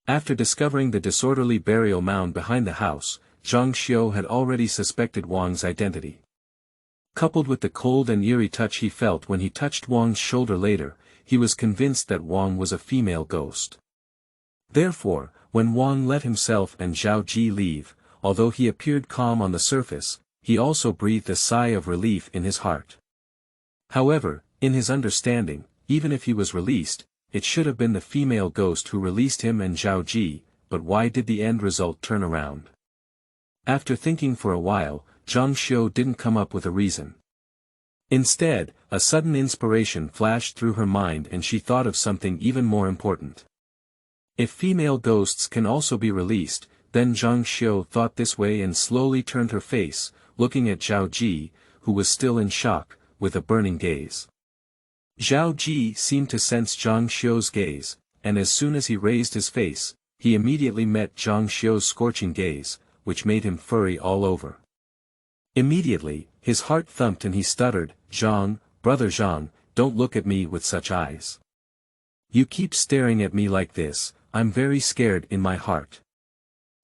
A: After discovering the disorderly burial mound behind the house, Zhang Xiu had already suspected Wang's identity. Coupled with the cold and eerie touch he felt when he touched Wang's shoulder later, he was convinced that Wang was a female ghost. Therefore, when Wang let himself and Zhao Ji leave, although he appeared calm on the surface, he also breathed a sigh of relief in his heart. However, in his understanding, even if he was released, it should have been the female ghost who released him and Zhao Ji, but why did the end result turn around? After thinking for a while, Zhang Xiu didn't come up with a reason. Instead, a sudden inspiration flashed through her mind and she thought of something even more important. If female ghosts can also be released, then Zhang Xiu thought this way and slowly turned her face, looking at Zhao Ji, who was still in shock, with a burning gaze. Zhao Ji seemed to sense Zhang Xiu's gaze, and as soon as he raised his face, he immediately met Zhang Xiu's scorching gaze, which made him furry all over. Immediately, his heart thumped and he stuttered, "Zhang, brother Zhang, don't look at me with such eyes. You keep staring at me like this, I'm very scared in my heart."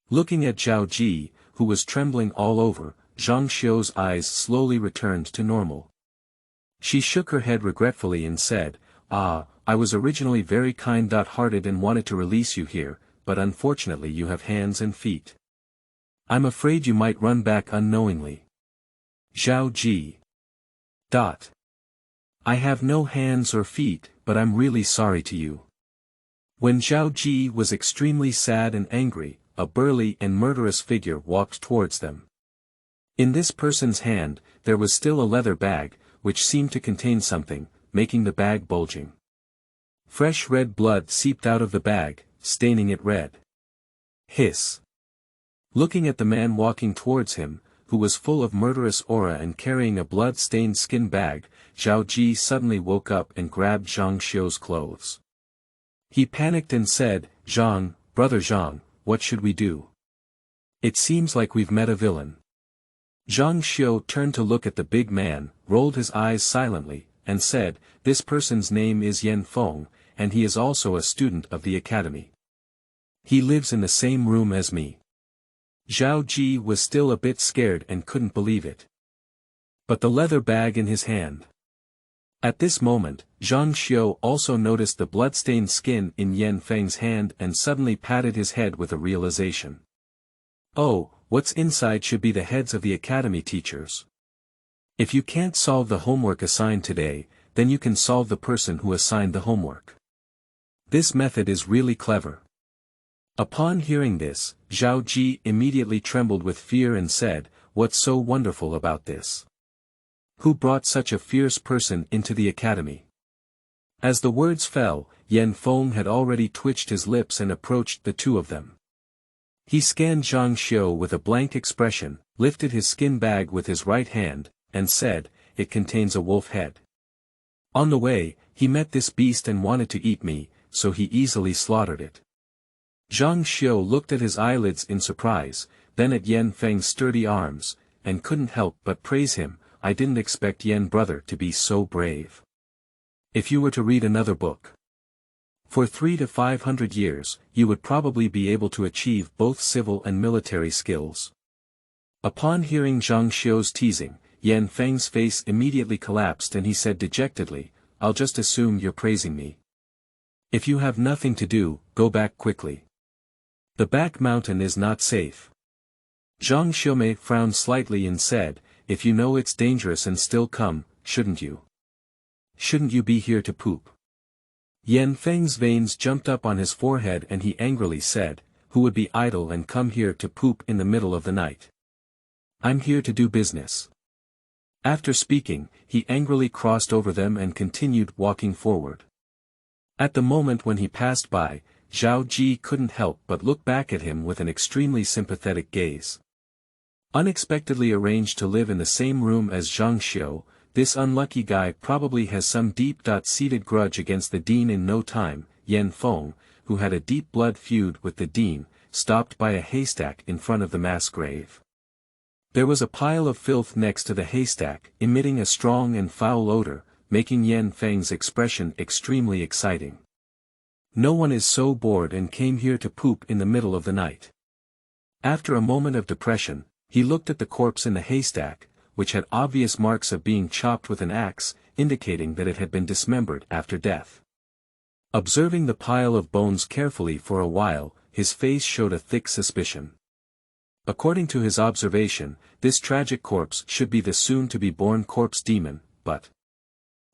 A: Looking at Zhao Ji, who was trembling all over, Zhang Xiu's eyes slowly returned to normal. She shook her head regretfully and said, I was originally very kind-hearted and wanted to release you here, but unfortunately you have hands and feet. I'm afraid you might run back unknowingly. Zhao Ji. I have no hands or feet, but I'm really sorry to you. When Zhao Ji was extremely sad and angry, a burly and murderous figure walked towards them. In this person's hand, there was still a leather bag, which seemed to contain something, making the bag bulging. Fresh red blood seeped out of the bag, staining it red. Hiss. Looking at the man walking towards him, who was full of murderous aura and carrying a blood-stained skin bag, Zhao Ji suddenly woke up and grabbed Zhang Xiu's clothes. He panicked and said, "Zhang, brother Zhang, what should we do? It seems like we've met a villain." Zhang Xiu turned to look at the big man, rolled his eyes silently, and said, "This person's name is Yan Feng, and he is also a student of the academy. He lives in the same room as me." Zhao Ji was still a bit scared and couldn't believe it. But the leather bag in his hand. At this moment, Zhang Xiu also noticed the blood-stained skin in Yan Feng's hand and suddenly patted his head with a realization. Oh, what's inside should be the heads of the academy teachers. If you can't solve the homework assigned today, then you can solve the person who assigned the homework. This method is really clever. Upon hearing this, Zhao Ji immediately trembled with fear and said, "What's so wonderful about this? Who brought such a fierce person into the academy?" As the words fell, Yan Feng had already twitched his lips and approached the two of them. He scanned Zhang Xiu with a blank expression, lifted his skin bag with his right hand, and said, "It contains a wolf head. On the way, he met this beast and wanted to eat me, so he easily slaughtered it." Zhang Xiu looked at his eyelids in surprise, then at Yan Feng's sturdy arms, and couldn't help but praise him. "I didn't expect Yan brother to be so brave. If you were to read another book for 300 to 500 years, you would probably be able to achieve both civil and military skills." Upon hearing Zhang Xiu's teasing, Yan Feng's face immediately collapsed and he said dejectedly, "I'll just assume you're praising me. If you have nothing to do, go back quickly. The back mountain is not safe." Zhang Xiu frowned slightly and said, "If you know it's dangerous and still come, shouldn't you? Shouldn't you be here to poop?" Yan Feng's veins jumped up on his forehead and he angrily said, "Who would be idle and come here to poop in the middle of the night? I'm here to do business." After speaking, he angrily crossed over them and continued walking forward. At the moment when he passed by, Zhao Ji couldn't help but look back at him with an extremely sympathetic gaze. Unexpectedly arranged to live in the same room as Zhang Xiu, this unlucky guy probably has some deep-seated grudge against the dean. In no time, Yan Feng, who had a deep blood feud with the dean, stopped by a haystack in front of the mass grave. There was a pile of filth next to the haystack, emitting a strong and foul odor, making Yan Feng's expression extremely exciting. No one is so bored and came here to poop in the middle of the night. After a moment of depression, he looked at the corpse in the haystack, which had obvious marks of being chopped with an axe, indicating that it had been dismembered after death. Observing the pile of bones carefully for a while, his face showed a thick suspicion. According to his observation, this tragic corpse should be the soon-to-be-born corpse demon, but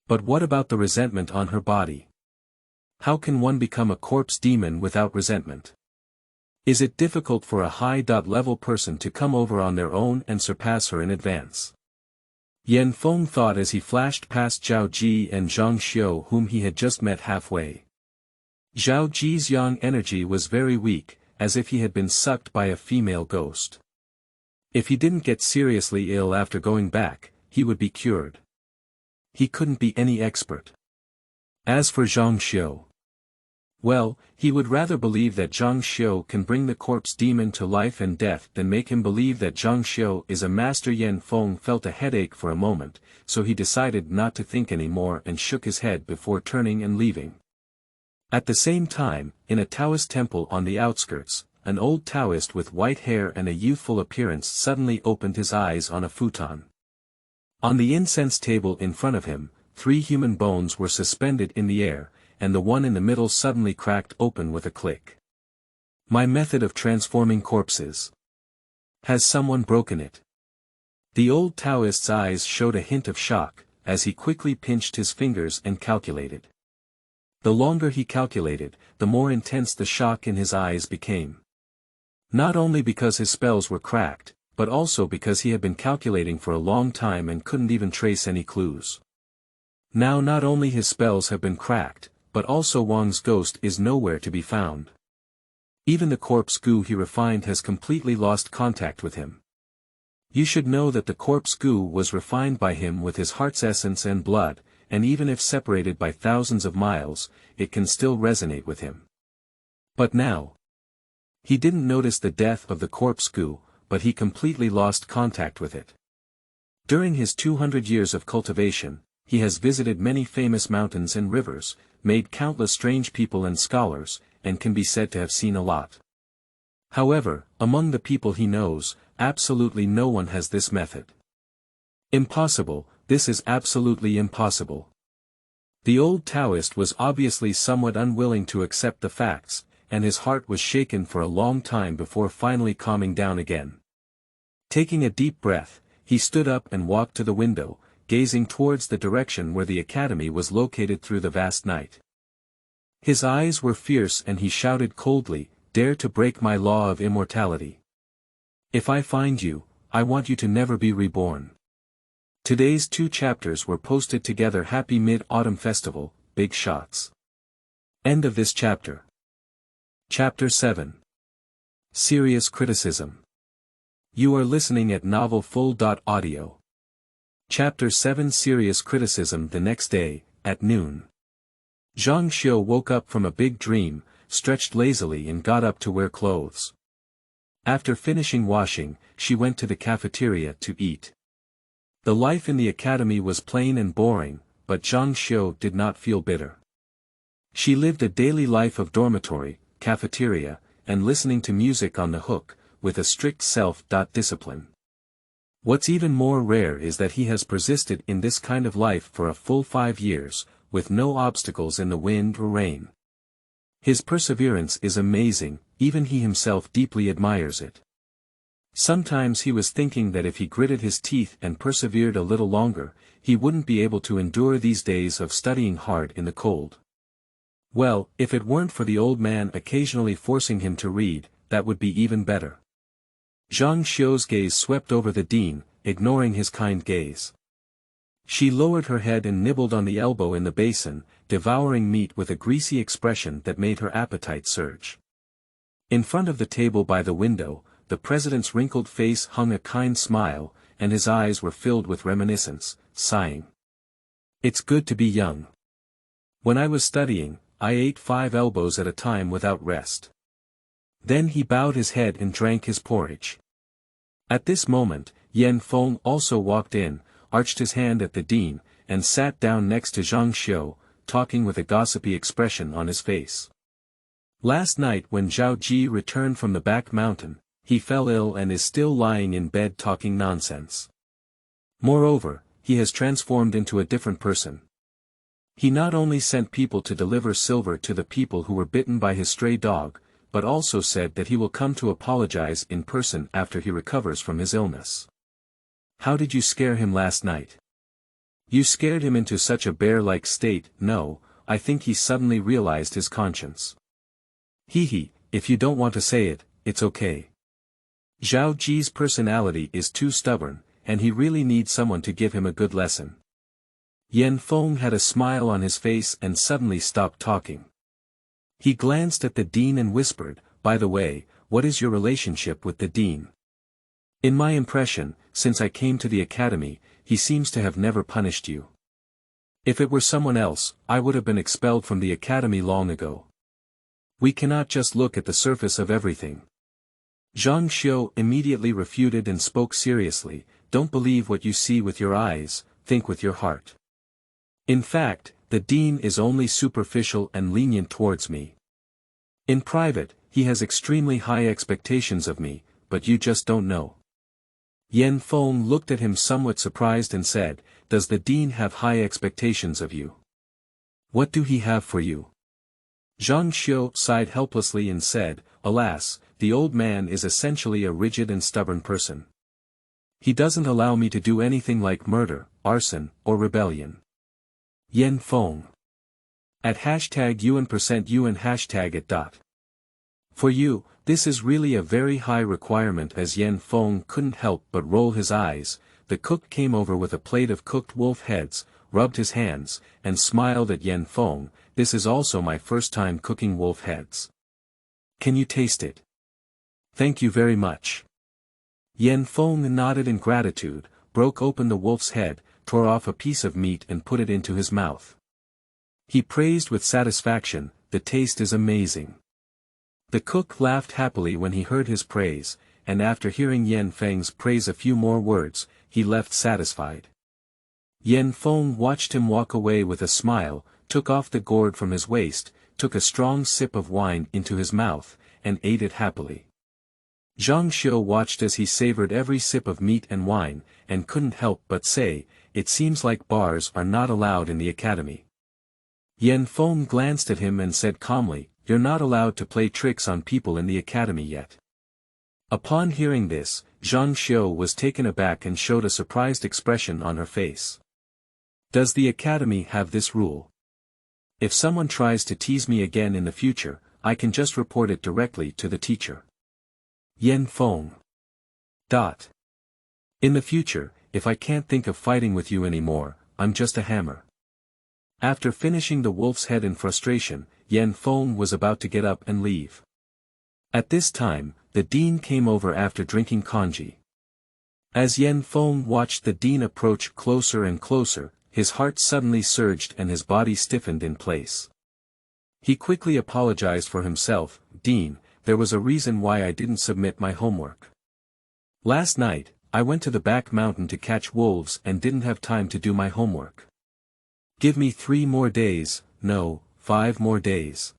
A: what about the resentment on her body? How can one become a corpse demon without resentment? Is it difficult for a high-level person to come over on their own and surpass her in advance? Yan Feng thought as he flashed past Zhao Ji and Zhang Xiu, whom he had just met halfway. Zhao Ji's yang energy was very weak, as if he had been sucked by a female ghost. If he didn't get seriously ill after going back, he would be cured. He couldn't be any expert. As for Zhang Xiu, well, he would rather believe that Zhang Xiu can bring the corpse demon to life and death than make him believe that Zhang Xiu is a master. Yan Feng felt a headache for a moment, so he decided not to think anymore and shook his head before turning and leaving. At the same time, in a Taoist temple on the outskirts, an old Taoist with white hair and a youthful appearance suddenly opened his eyes on a futon. On the incense table in front of him, 3 human bones were suspended in the air, and the one in the middle suddenly cracked open with a click. My method of transforming corpses. Has someone broken it? The old Taoist's eyes showed a hint of shock, as he quickly pinched his fingers and calculated. The longer he calculated, the more intense the shock in his eyes became. Not only because his spells were cracked, but also because he had been calculating for a long time and couldn't even trace any clues. Now not only his spells have been cracked, but also Wang's ghost is nowhere to be found. Even the corpse goo he refined has completely lost contact with him. You should know that the corpse goo was refined by him with his heart's essence and blood, and even if separated by thousands of miles, it can still resonate with him. But now, he didn't notice the death of the corpse goo, but he completely lost contact with it. During his 200 years of cultivation, he has visited many famous mountains and rivers, made countless strange people and scholars, and can be said to have seen a lot. However, among the people he knows, absolutely no one has this method. Impossible, this is absolutely impossible. The old Taoist was obviously somewhat unwilling to accept the facts, and his heart was shaken for a long time before finally calming down again. Taking a deep breath, he stood up and walked to the window, gazing towards the direction where the academy was located through the vast night. His eyes were fierce and he shouted coldly, "Dare to break my law of immortality. If I find you, I want you to never be reborn." Today's 2 chapters were posted together. Happy Mid-Autumn Festival, big shots. End of this chapter. Chapter 7. Serious Criticism. You are listening at novelfull.audio. Chapter 7. Serious Criticism. The next day, at noon. Zhang Xiu woke up from a big dream, stretched lazily and got up to wear clothes. After finishing washing, she went to the cafeteria to eat. The life in the academy was plain and boring, but Zhang Xiu did not feel bitter. She lived a daily life of dormitory, cafeteria, and listening to music on the hook, with a strict self-discipline. What's even more rare is that he has persisted in this kind of life for a full 5 years, with no obstacles in the wind or rain. His perseverance is amazing, even he himself deeply admires it. Sometimes he was thinking that if he gritted his teeth and persevered a little longer, he wouldn't be able to endure these days of studying hard in the cold. Well, if it weren't for the old man occasionally forcing him to read, that would be even better. Zhang Xiu's gaze swept over the dean, ignoring his kind gaze. She lowered her head and nibbled on the elbow in the basin, devouring meat with a greasy expression that made her appetite surge. In front of the table by the window, the president's wrinkled face hung a kind smile, and his eyes were filled with reminiscence, sighing. "It's good to be young. When I was studying, I ate 5 elbows at a time without rest." Then he bowed his head and drank his porridge. At this moment, Yan Feng also walked in, arched his hand at the dean, and sat down next to Zhang Xiu, talking with a gossipy expression on his face. Last night when Zhao Ji returned from the back mountain, he fell ill and is still lying in bed talking nonsense. Moreover, he has transformed into a different person. He not only sent people to deliver silver to the people who were bitten by his stray dog, but also said that he will come to apologize in person after he recovers from his illness. How did you scare him last night? You scared him into such a bear-like state. No, I think he suddenly realized his conscience. He, if you don't want to say it, it's okay. Zhao Ji's personality is too stubborn, and he really needs someone to give him a good lesson. Yan Feng had a smile on his face and suddenly stopped talking. He glanced at the dean and whispered, "By the way, what is your relationship with the dean? In my impression, since I came to the academy, he seems to have never punished you. If it were someone else, I would have been expelled from the academy long ago. We cannot just look at the surface of everything." Zhang Xiu immediately refuted and spoke seriously, "Don't believe what you see with your eyes, think with your heart. In fact, the dean is only superficial and lenient towards me. In private, he has extremely high expectations of me, but you just don't know." Yan Feng looked at him somewhat surprised and said, "Does the dean have high expectations of you? What do he have for you?" Zhang Xiu sighed helplessly and said, alas, the old man is essentially a rigid and stubborn person. He doesn't allow me to do anything like murder, arson, or rebellion. Yan Feng. At #UN%UN #it. For you, this is really a very high requirement. As Yan Feng couldn't help but roll his eyes, the cook came over with a plate of cooked wolf heads, rubbed his hands, and smiled at Yan Feng. This is also my first time cooking wolf heads. Can you taste it? Thank you very much. Yan Feng nodded in gratitude, broke open the wolf's head, tore off a piece of meat and put it into his mouth. He praised with satisfaction, "The taste is amazing." The cook laughed happily when he heard his praise, and after hearing Yan Feng's praise a few more words, he left satisfied. Yan Feng watched him walk away with a smile, took off the gourd from his waist, took a strong sip of wine into his mouth, and ate it happily. Zhang Xiu watched as he savored every sip of meat and wine, and couldn't help but say, "It seems like bars are not allowed in the academy." Yan Feng glanced at him and said calmly, "You're not allowed to play tricks on people in the academy yet." Upon hearing this, Zhang Xiu was taken aback and showed a surprised expression on her face. "Does the academy have this rule? If someone tries to tease me again in the future, I can just report it directly to the teacher." Yan Feng. In the future, if I can't think of fighting with you anymore, I'm just a hammer. After finishing the wolf's head in frustration, Yan Feng was about to get up and leave. At this time, the dean came over after drinking congee. As Yan Feng watched the dean approach closer and closer, his heart suddenly surged and his body stiffened in place. He quickly apologized for himself. "Dean, there was a reason why I didn't submit my homework. Last night, I went to the back mountain to catch wolves and didn't have time to do my homework. Give me 3 more days, no, 5 more days.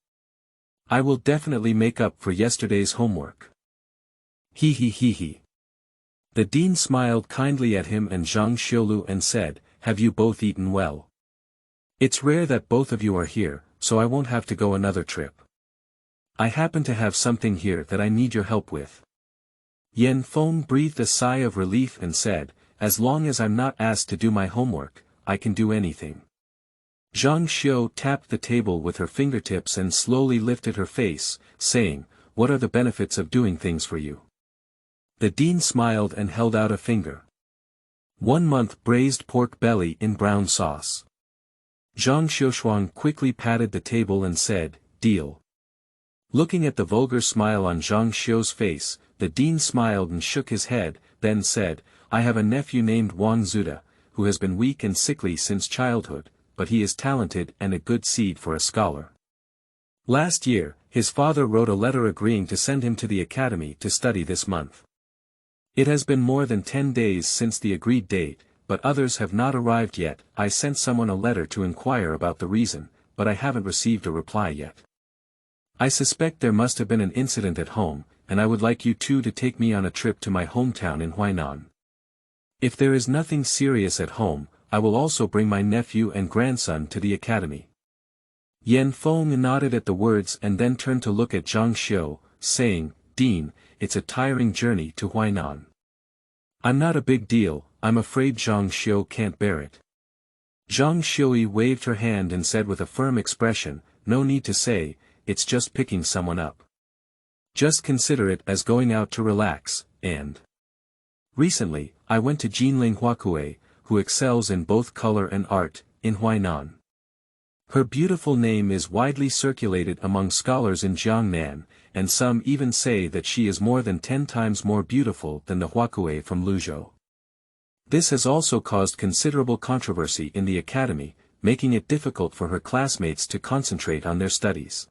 A: I will definitely make up for yesterday's homework." He. The dean smiled kindly at him and Zhang Xiu and said, "Have you both eaten well? It's rare that both of you are here, so I won't have to go another trip. I happen to have something here that I need your help with." Yan Feng breathed a sigh of relief and said, "As long as I'm not asked to do my homework, I can do anything." Zhang Xiu tapped the table with her fingertips and slowly lifted her face, saying, "What are the benefits of doing things for you?" The dean smiled and held out a finger. 1 month braised pork belly in brown sauce. Zhang Xiushuang quickly patted the table and said, "Deal." Looking at the vulgar smile on Zhang Xiu's face, the dean smiled and shook his head, then said, "I have a nephew named Wang Zuda, who has been weak and sickly since childhood, but he is talented and a good seed for a scholar. Last year, his father wrote a letter agreeing to send him to the academy to study this month. It has been more than 10 days since the agreed date, but others have not arrived yet. I sent someone a letter to inquire about the reason, but I haven't received a reply yet. I suspect there must have been an incident at home, and I would like you two to take me on a trip to my hometown in Huainan. If there is nothing serious at home, I will also bring my nephew and grandson to the academy." Yan Feng nodded at the words and then turned to look at Zhang Xiu, saying, "Dean, it's a tiring journey to Huainan." "I'm not a big deal, I'm afraid Zhang Xiu can't bear it." Zhang Xiu waved her hand and said with a firm expression, "No need to say, it's just picking someone up. Just consider it as going out to relax, and..." Recently, I went to Jinling Huakue, who excels in both color and art, in Huainan. Her beautiful name is widely circulated among scholars in Jiangnan, and some even say that she is more than 10 times more beautiful than the Huakue from Luzhou. This has also caused considerable controversy in the academy, making it difficult for her classmates to concentrate on their studies.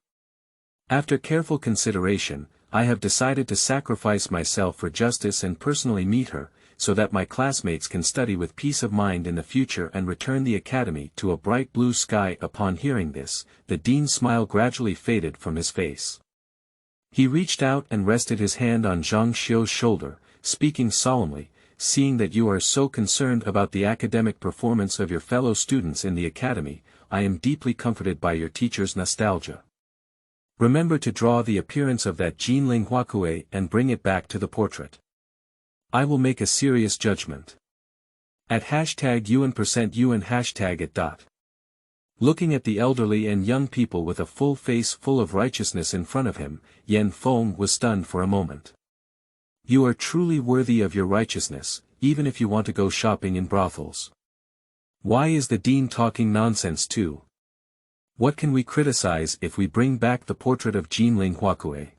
A: After careful consideration, I have decided to sacrifice myself for justice and personally meet her, so that my classmates can study with peace of mind in the future and return the academy to a bright blue sky. Upon hearing this, the dean's smile gradually faded from his face. He reached out and rested his hand on Zhang Xiu's shoulder, speaking solemnly, "Seeing that you are so concerned about the academic performance of your fellow students in the academy, I am deeply comforted by your teacher's nostalgia. Remember to draw the appearance of that Jinling Huakue and bring it back to the portrait. I will make a serious judgment. At #UN% #it. Looking at the elderly and young people with a full face full of righteousness in front of him, Yan Feng was stunned for a moment. You are truly worthy of your righteousness, even if you want to go shopping in brothels. Why is the dean talking nonsense too? What can we criticize if we bring back the portrait of Jinling Huakue?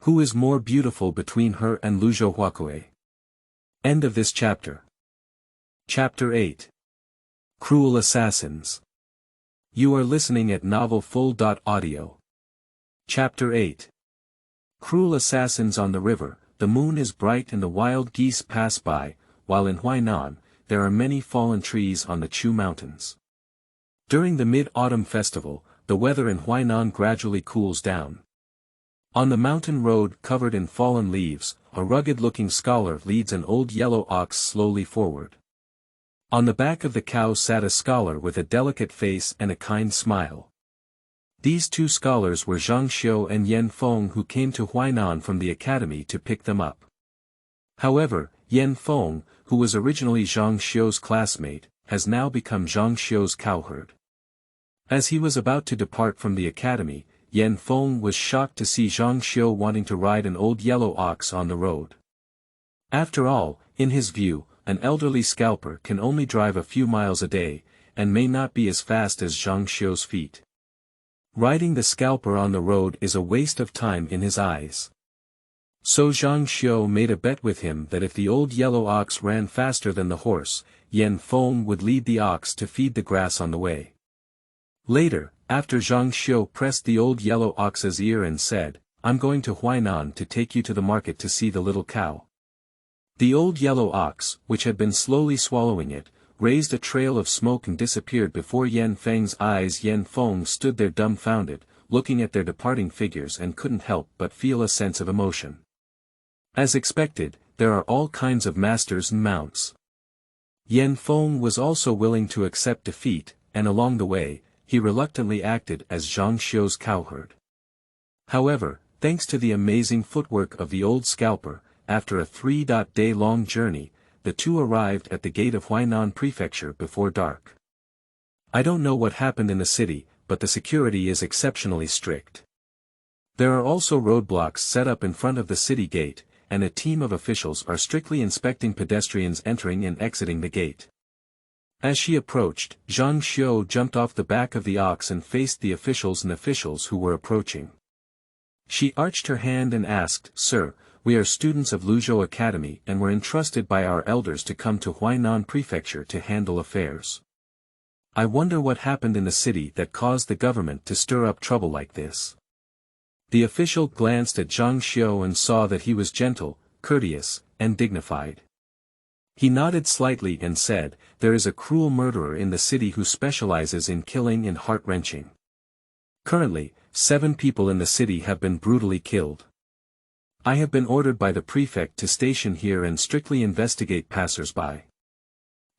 A: Who is more beautiful between her and Liaozhai Huakue? End of this chapter. Chapter 8. Cruel Assassins. You are listening at novelfull.audio. Chapter 8. Cruel Assassins. On the river, the moon is bright and the wild geese pass by, while in Huainan, there are many fallen trees on the Chu Mountains. During the Mid-Autumn Festival, the weather in Huainan gradually cools down. On the mountain road covered in fallen leaves, a rugged-looking scholar leads an old yellow ox slowly forward. On the back of the cow sat a scholar with a delicate face and a kind smile. These two scholars were Zhang Xiu and Yan Feng, who came to Huainan from the academy to pick them up. However, Yan Feng, who was originally Zhang Xiu's classmate, has now become Zhang Xiu's cowherd. As he was about to depart from the academy, Yan Feng was shocked to see Zhang Xiu wanting to ride an old yellow ox on the road. After all, in his view, an elderly scalper can only drive a few miles a day, and may not be as fast as Zhang Xiu's feet. Riding the scalper on the road is a waste of time in his eyes. So Zhang Xiu made a bet with him that if the old yellow ox ran faster than the horse, Yan Feng would lead the ox to feed the grass on the way. Later, after Zhang Xiu pressed the old yellow ox's ear and said, "I'm going to Huainan to take you to the market to see the little cow." The old yellow ox, which had been slowly swallowing it, raised a trail of smoke and disappeared before Yan Feng's eyes. Yan Feng stood there dumbfounded, looking at their departing figures, and couldn't help but feel a sense of emotion. As expected, there are all kinds of masters and mounts. Yan Feng was also willing to accept defeat, and along the way, he reluctantly acted as Zhang Xiu's cowherd. However, thanks to the amazing footwork of the old scalper, after a 3-day-long journey, the two arrived at the gate of Huainan Prefecture before dark. I don't know what happened in the city, but the security is exceptionally strict. There are also roadblocks set up in front of the city gate, and a team of officials are strictly inspecting pedestrians entering and exiting the gate. As she approached, Zhang Xiu jumped off the back of the ox and faced the officials who were approaching. She arched her hand and asked, "Sir, we are students of Liaozhai Academy and were entrusted by our elders to come to Huainan Prefecture to handle affairs. I wonder what happened in the city that caused the government to stir up trouble like this." The official glanced at Zhang Xiu and saw that he was gentle, courteous, and dignified. He nodded slightly and said, "There is a cruel murderer in the city who specializes in killing and heart-wrenching. Currently, 7 people in the city have been brutally killed. I have been ordered by the prefect to station here and strictly investigate passers-by.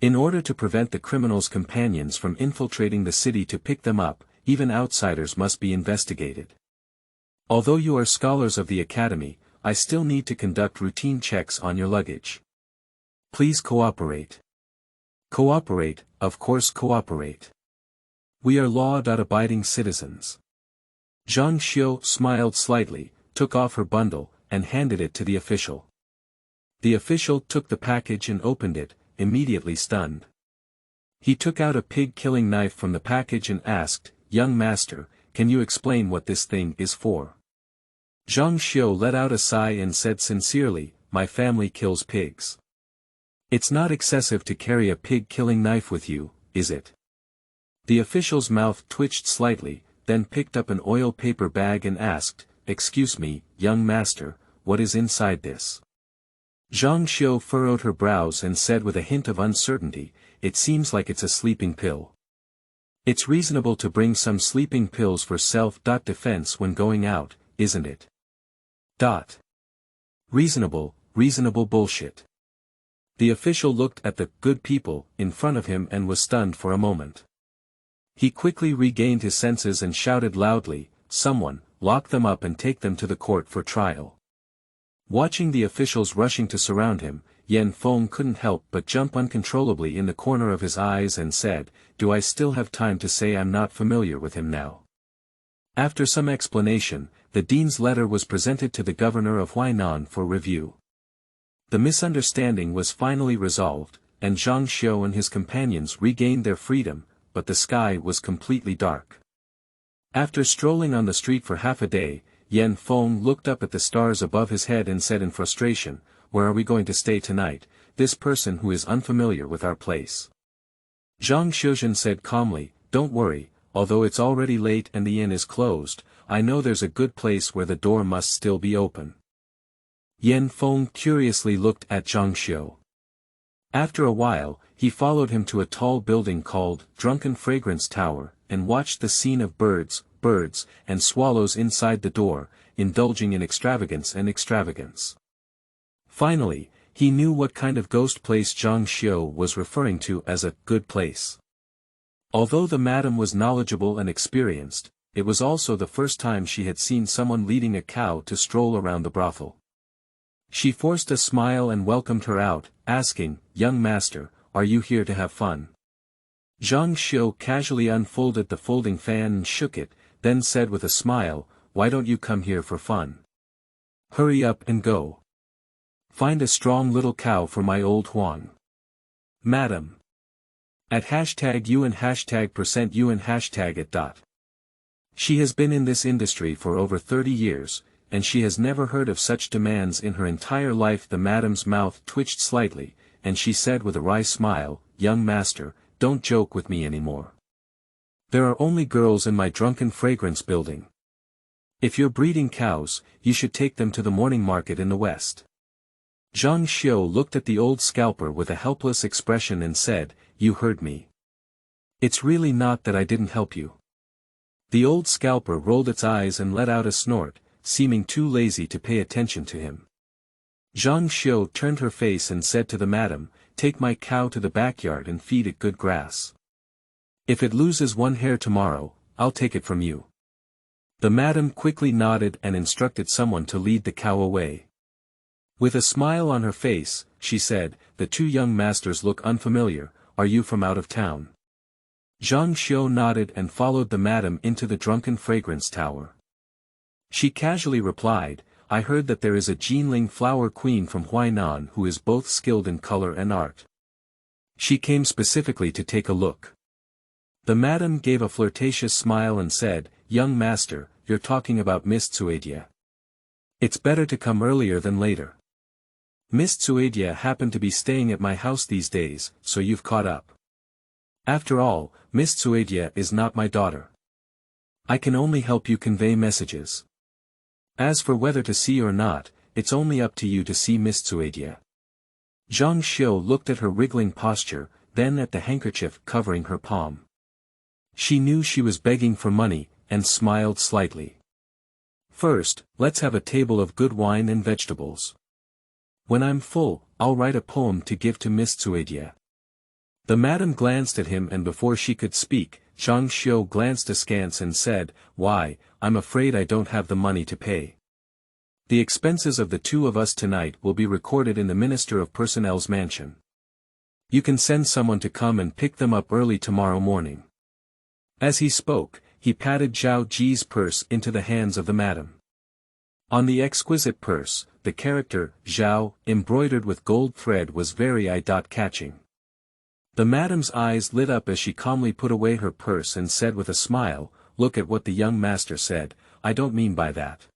A: In order to prevent the criminals' companions from infiltrating the city to pick them up, even outsiders must be investigated. Although you are scholars of the academy, I still need to conduct routine checks on your luggage. Please cooperate." "Cooperate, of course cooperate. We are law-abiding citizens." Zhang Xiu smiled slightly, took off her bundle, and handed it to the official. The official took the package and opened it, immediately stunned. He took out a pig-killing knife from the package and asked, "Young master, can you explain what this thing is for?" Zhang Xiu let out a sigh and said sincerely, "My family kills pigs." "It's not excessive to carry a pig-killing knife with you, is it?" The official's mouth twitched slightly, then picked up an oil paper bag and asked, "Excuse me, young master, what is inside this?" Zhang Xiu furrowed her brows and said with a hint of uncertainty, "It seems like it's a sleeping pill. It's reasonable to bring some sleeping pills for self-defense when going out, isn't it?" Reasonable bullshit. The official looked at the good people in front of him and was stunned for a moment. He quickly regained his senses and shouted loudly, "Someone, lock them up and take them to the court for trial. Watching the officials rushing to surround him, Yan Feng couldn't help but jump uncontrollably in the corner of his eyes and said, "Do I still have time to say I'm not familiar with him now?" After some explanation, the dean's letter was presented to the governor of Huainan for review. The misunderstanding was finally resolved, and Zhang Xiu and his companions regained their freedom, but the sky was completely dark. After strolling on the street for half a day, Yan Feng looked up at the stars above his head and said in frustration, "Where are we going to stay tonight, this person who is unfamiliar with our place?" Zhang Xiu said calmly, "Don't worry, although it's already late and the inn is closed, I know there's a good place where the door must still be open." Yan Feng curiously looked at Zhang Xiu. After a while, he followed him to a tall building called Drunken Fragrance Tower, and watched the scene of birds, and swallows inside the door, indulging in extravagance. Finally, he knew what kind of ghost place Zhang Xiu was referring to as a good place. Although the madam was knowledgeable and experienced, it was also the first time she had seen someone leading a cow to stroll around the brothel. She forced a smile and welcomed her out, asking, "Young master, are you here to have fun?" Zhang Xiu casually unfolded the folding fan and shook it, then said with a smile, "Why don't you come here for fun? Hurry up and go. Find a strong little cow for my old Huang. Madam. At #you and #%you and #it. She has been in this industry for over 30 years, and she has never heard of such demands in her entire life." The madam's mouth twitched slightly, and she said with a wry smile, "Young master, don't joke with me anymore. There are only girls in my drunken fragrance building. If you're breeding cows, you should take them to the morning market in the west." Zhang Xiu looked at the old scalper with a helpless expression and said, "You heard me. It's really not that I didn't help you." The old scalper rolled its eyes and let out a snort, seeming too lazy to pay attention to him. Zhang Xiu turned her face and said to the madam, "Take my cow to the backyard and feed it good grass. If it loses one hair tomorrow, I'll take it from you." The madam quickly nodded and instructed someone to lead the cow away. With a smile on her face, she said, "The two young masters look unfamiliar, are you from out of town?" Zhang Xiu nodded and followed the madam into the Drunken Fragrance Tower. She casually replied, "I heard that there is a Jinling flower queen from Huainan who is both skilled in color and art. She came specifically to take a look." The madam gave a flirtatious smile and said, "Young master, you're talking about Miss Tsuedia. It's better to come earlier than later. Miss Tsuedia happened to be staying at my house these days, so you've caught up. After all, Miss Tsuedia is not my daughter. I can only help you convey messages. As for whether to see or not, it's only up to you to see Miss Tsuedia." Zhang Xiu looked at her wriggling posture, then at the handkerchief covering her palm. She knew she was begging for money, and smiled slightly. "First, let's have a table of good wine and vegetables. When I'm full, I'll write a poem to give to Miss Tsuedia." The madam glanced at him, and before she could speak, Zhang Xiu glanced askance and said, "Why, I'm afraid I don't have the money to pay. The expenses of the two of us tonight will be recorded in the Minister of Personnel's mansion. You can send someone to come and pick them up early tomorrow morning." As he spoke, he patted Zhao Ji's purse into the hands of the madam. On the exquisite purse, the character, Zhao, embroidered with gold thread was very eye-catching. The madam's eyes lit up as she calmly put away her purse and said with a smile, "Look at what the young master said, I don't mean by that.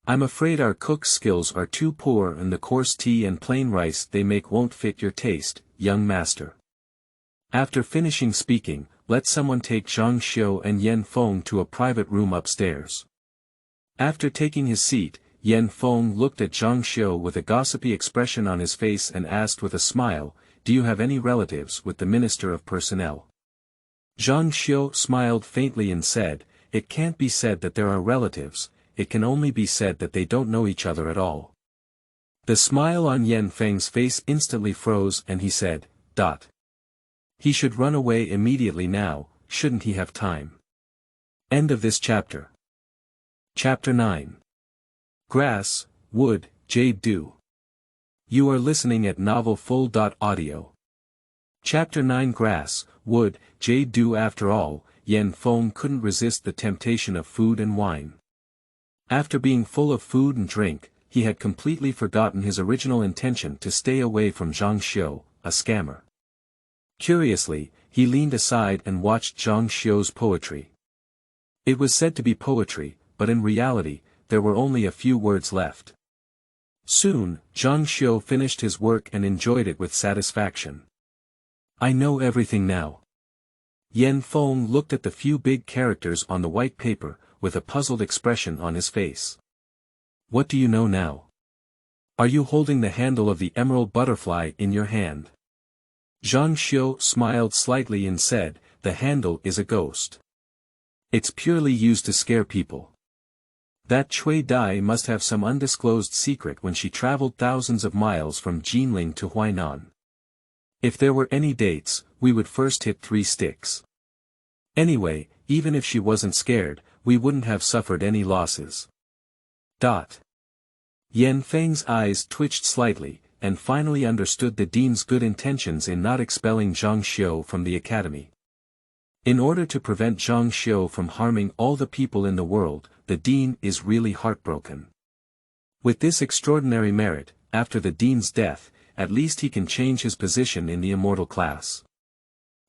A: I'm afraid our cook's skills are too poor and the coarse tea and plain rice they make won't fit your taste, young master." After finishing speaking, let someone take Zhang Xiu and Yan Feng to a private room upstairs. After taking his seat, Yan Feng looked at Zhang Xiu with a gossipy expression on his face and asked with a smile, "Do you have any relatives with the Minister of Personnel?" Zhang Xiu smiled faintly and said, "It can't be said that there are relatives, it can only be said that they don't know each other at all." The smile on Yan Feng's face instantly froze and he said, "He should run away immediately now, shouldn't he have time?" End of this chapter. Chapter 9. Grass, Wood, Jade Dew. You are listening at novelfull.audio. Chapter 9. Grass, Wood, Jade Dew. After all, Yan Feng couldn't resist the temptation of food and wine. After being full of food and drink, he had completely forgotten his original intention to stay away from Zhang Xiu, a scammer. Curiously, he leaned aside and watched Zhang Xiu's poetry. It was said to be poetry, but in reality, there were only a few words left. Soon, Zhang Xiu finished his work and enjoyed it with satisfaction. I know everything now. Yan Feng looked at the few big characters on the white paper, with a puzzled expression on his face. What do you know now? Are you holding the handle of the emerald butterfly in your hand? Zhang Xiu smiled slightly and said, the handle is a ghost. It's purely used to scare people. That Cui Dai must have some undisclosed secret when she traveled thousands of miles from Jinling to Huainan. If there were any dates, we would first hit 3 sticks. Anyway, even if she wasn't scared, we wouldn't have suffered any losses. Yan Feng's eyes twitched slightly, and finally understood the dean's good intentions in not expelling Zhang Xiu from the academy. In order to prevent Zhang Xiu from harming all the people in the world, the dean is really heartbroken. With this extraordinary merit, after the dean's death, at least he can change his position in the immortal class.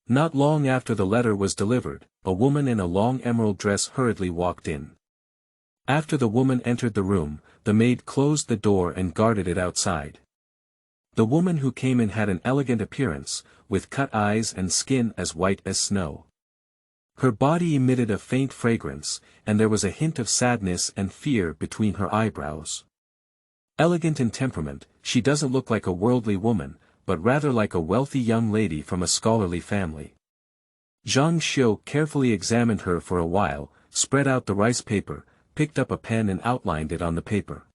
A: Not long after the letter was delivered, a woman in a long emerald dress hurriedly walked in. After the woman entered the room, the maid closed the door and guarded it outside. The woman who came in had an elegant appearance, with cut eyes and skin as white as snow. Her body emitted a faint fragrance, and there was a hint of sadness and fear between her eyebrows. Elegant in temperament, she doesn't look like a worldly woman, but rather like a wealthy young lady from a scholarly family. Zhang Xiu carefully examined her for a while, spread out the rice paper, picked up a pen and outlined it on the paper.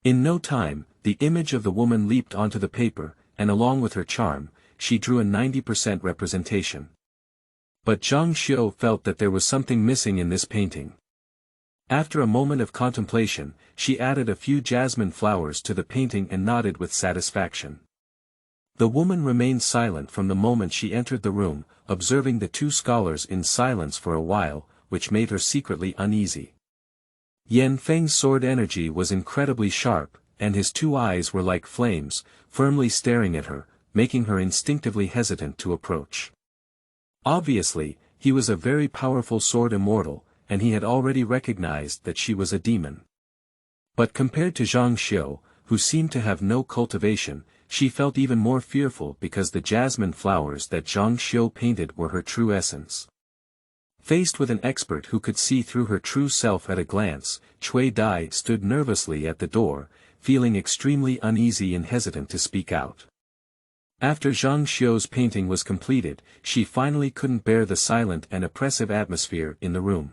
A: In no time, the image of the woman leaped onto the paper, and along with her charm, she drew a 90% representation. But Zhang Xiu felt that there was something missing in this painting. After a moment of contemplation, she added a few jasmine flowers to the painting and nodded with satisfaction. The woman remained silent from the moment she entered the room, observing the 2 scholars in silence for a while, which made her secretly uneasy. Yan Feng's sword energy was incredibly sharp, and his 2 eyes were like flames, firmly staring at her, making her instinctively hesitant to approach. Obviously, he was a very powerful sword immortal, and he had already recognized that she was a demon. But compared to Zhang Xiu, who seemed to have no cultivation, she felt even more fearful because the jasmine flowers that Zhang Xiu painted were her true essence. Faced with an expert who could see through her true self at a glance, Cui Dai stood nervously at the door, feeling extremely uneasy and hesitant to speak out. After Zhang Xiu's painting was completed, she finally couldn't bear the silent and oppressive atmosphere in the room.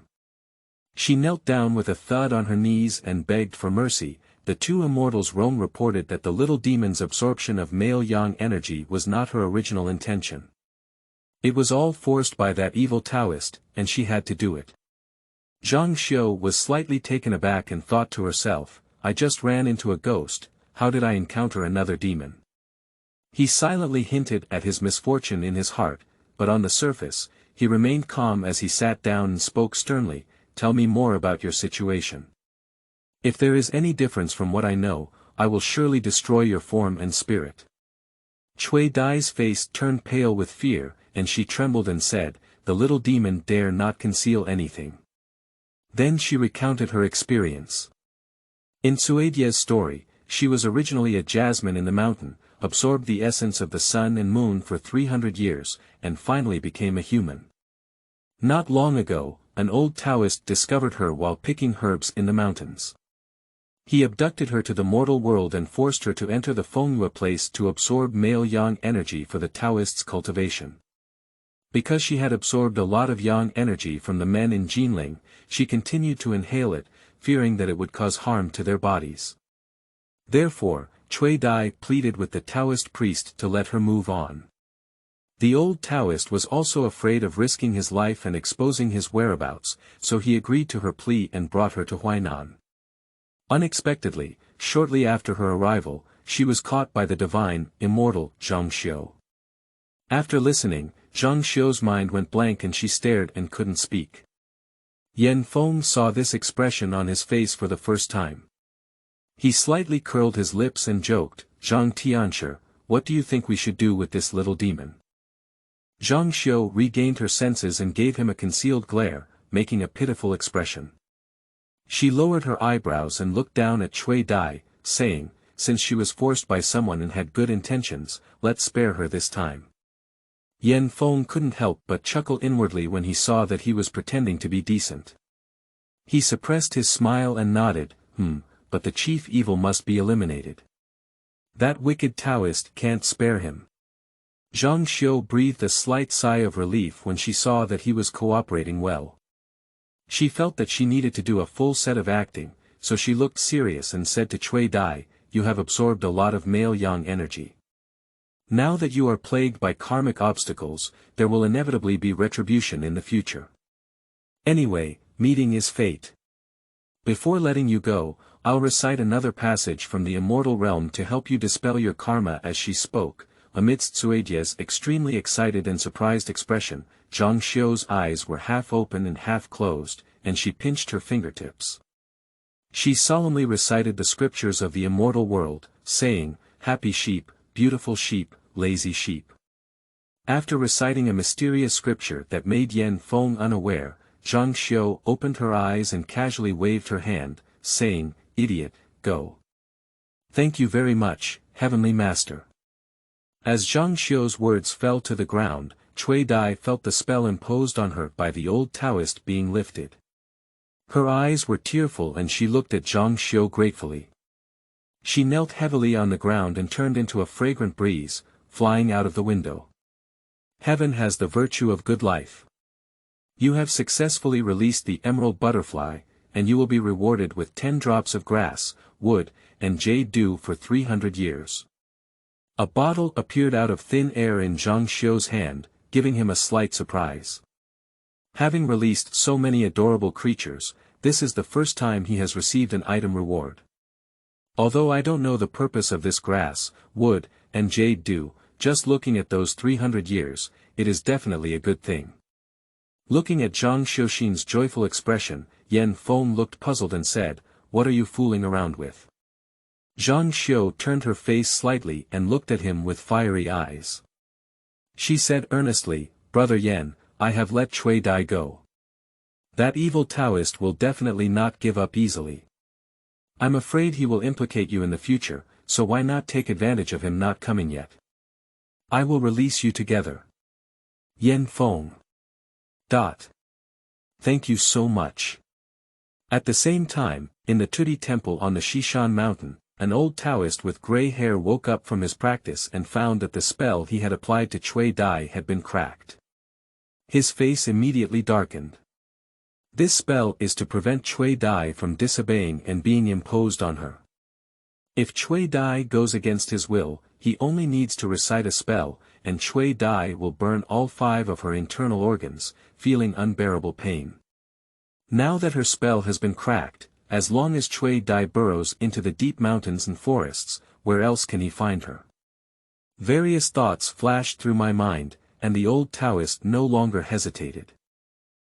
A: She knelt down with a thud on her knees and begged for mercy. The 2 immortals Rome reported that the little demon's absorption of male yang energy was not her original intention. It was all forced by that evil Taoist, and she had to do it. Zhang Xiu was slightly taken aback and thought to herself, I just ran into a ghost, how did I encounter another demon? He silently hinted at his misfortune in his heart, but on the surface, he remained calm as he sat down and spoke sternly, tell me more about your situation. If there is any difference from what I know, I will surely destroy your form and spirit. Cui Dai's face turned pale with fear, and she trembled and said, the little demon dare not conceal anything. Then she recounted her experience. In Suadye's story, she was originally a jasmine in the mountain, absorbed the essence of the sun and moon for 300 years, and finally became a human. Not long ago, an old Taoist discovered her while picking herbs in the mountains. He abducted her to the mortal world and forced her to enter the Fengyue place to absorb male yang energy for the Taoist's cultivation. Because she had absorbed a lot of yang energy from the men in Jinling, she continued to inhale it, fearing that it would cause harm to their bodies. Therefore, Cui Dai pleaded with the Taoist priest to let her move on. The old Taoist was also afraid of risking his life and exposing his whereabouts, so he agreed to her plea and brought her to Huainan. Unexpectedly, shortly after her arrival, she was caught by the divine, immortal, Zhang Xiu. After listening, Zhang Xiu's mind went blank and she stared and couldn't speak. Yan Feng saw this expression on his face for the first time. He slightly curled his lips and joked, "Zhang Tianshi, what do you think we should do with this little demon?" Zhang Xiu regained her senses and gave him a concealed glare, making a pitiful expression. She lowered her eyebrows and looked down at Cui Dai, saying, "Since she was forced by someone and had good intentions, let's spare her this time." Yan Feng couldn't help but chuckle inwardly when he saw that he was pretending to be decent. He suppressed his smile and nodded, but the chief evil must be eliminated. That wicked Taoist can't spare him. Zhang Xiu breathed a slight sigh of relief when she saw that he was cooperating well. She felt that she needed to do a full set of acting, so she looked serious and said to Cui Dai, "You have absorbed a lot of male yang energy. Now that you are plagued by karmic obstacles, there will inevitably be retribution in the future. Anyway, meeting is fate. Before letting you go, I'll recite another passage from the immortal realm to help you dispel your karma." As she spoke, amidst Suedia's extremely excited and surprised expression, Zhang Xiu's eyes were half open and half closed, and she pinched her fingertips. She solemnly recited the scriptures of the immortal world, saying, "Happy sheep, beautiful sheep, lazy sheep." After reciting a mysterious scripture that made Yan Feng unaware, Zhang Xiu opened her eyes and casually waved her hand, saying, "Idiot, go." "Thank you very much, Heavenly Master." As Zhang Xiu's words fell to the ground, Cui Dai felt the spell imposed on her by the old Taoist being lifted. Her eyes were tearful and she looked at Zhang Xiu gratefully. She knelt heavily on the ground and turned into a fragrant breeze, flying out of the window. Heaven has the virtue of good life. You have successfully released the emerald butterfly, and you will be rewarded with 10 drops of grass, wood, and jade dew for 300 years. A bottle appeared out of thin air in Zhang Xiu's hand, giving him a slight surprise. Having released so many adorable creatures, this is the first time he has received an item reward. Although I don't know the purpose of this grass, wood, and jade dew, just looking at those 300 years, it is definitely a good thing. Looking at Zhang Xiuxin's joyful expression, Yan Feng looked puzzled and said, "What are you fooling around with?" Zhang Xiu turned her face slightly and looked at him with fiery eyes. She said earnestly, "Brother Yan, I have let Cui Dai go. That evil Taoist will definitely not give up easily. I'm afraid he will implicate you in the future, so why not take advantage of him not coming yet? I will release you together." Yan Feng. Thank you so much. At the same time, in the Tudi temple on the Shishan mountain, an old Taoist with grey hair woke up from his practice and found that the spell he had applied to Cui Dai had been cracked. His face immediately darkened. This spell is to prevent Cui Dai from disobeying and being imposed on her. If Cui Dai goes against his will, he only needs to recite a spell, and Cui Dai will burn all 5 of her internal organs, feeling unbearable pain. Now that her spell has been cracked, as long as Cui Dai burrows into the deep mountains and forests, where else can he find her? Various thoughts flashed through my mind, and the old Taoist no longer hesitated.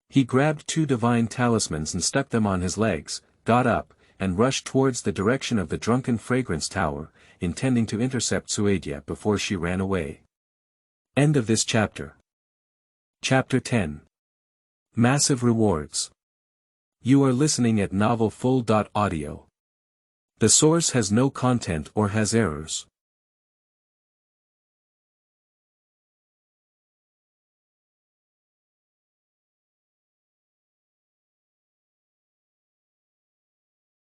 A: He grabbed 2 divine talismans and stuck them on his legs, got up, and rushed towards the direction of the drunken fragrance tower, intending to intercept Suedia before she ran away. End of this chapter. Chapter 10. Massive Rewards. You are listening at novelfull.audio. The source has no content or has errors.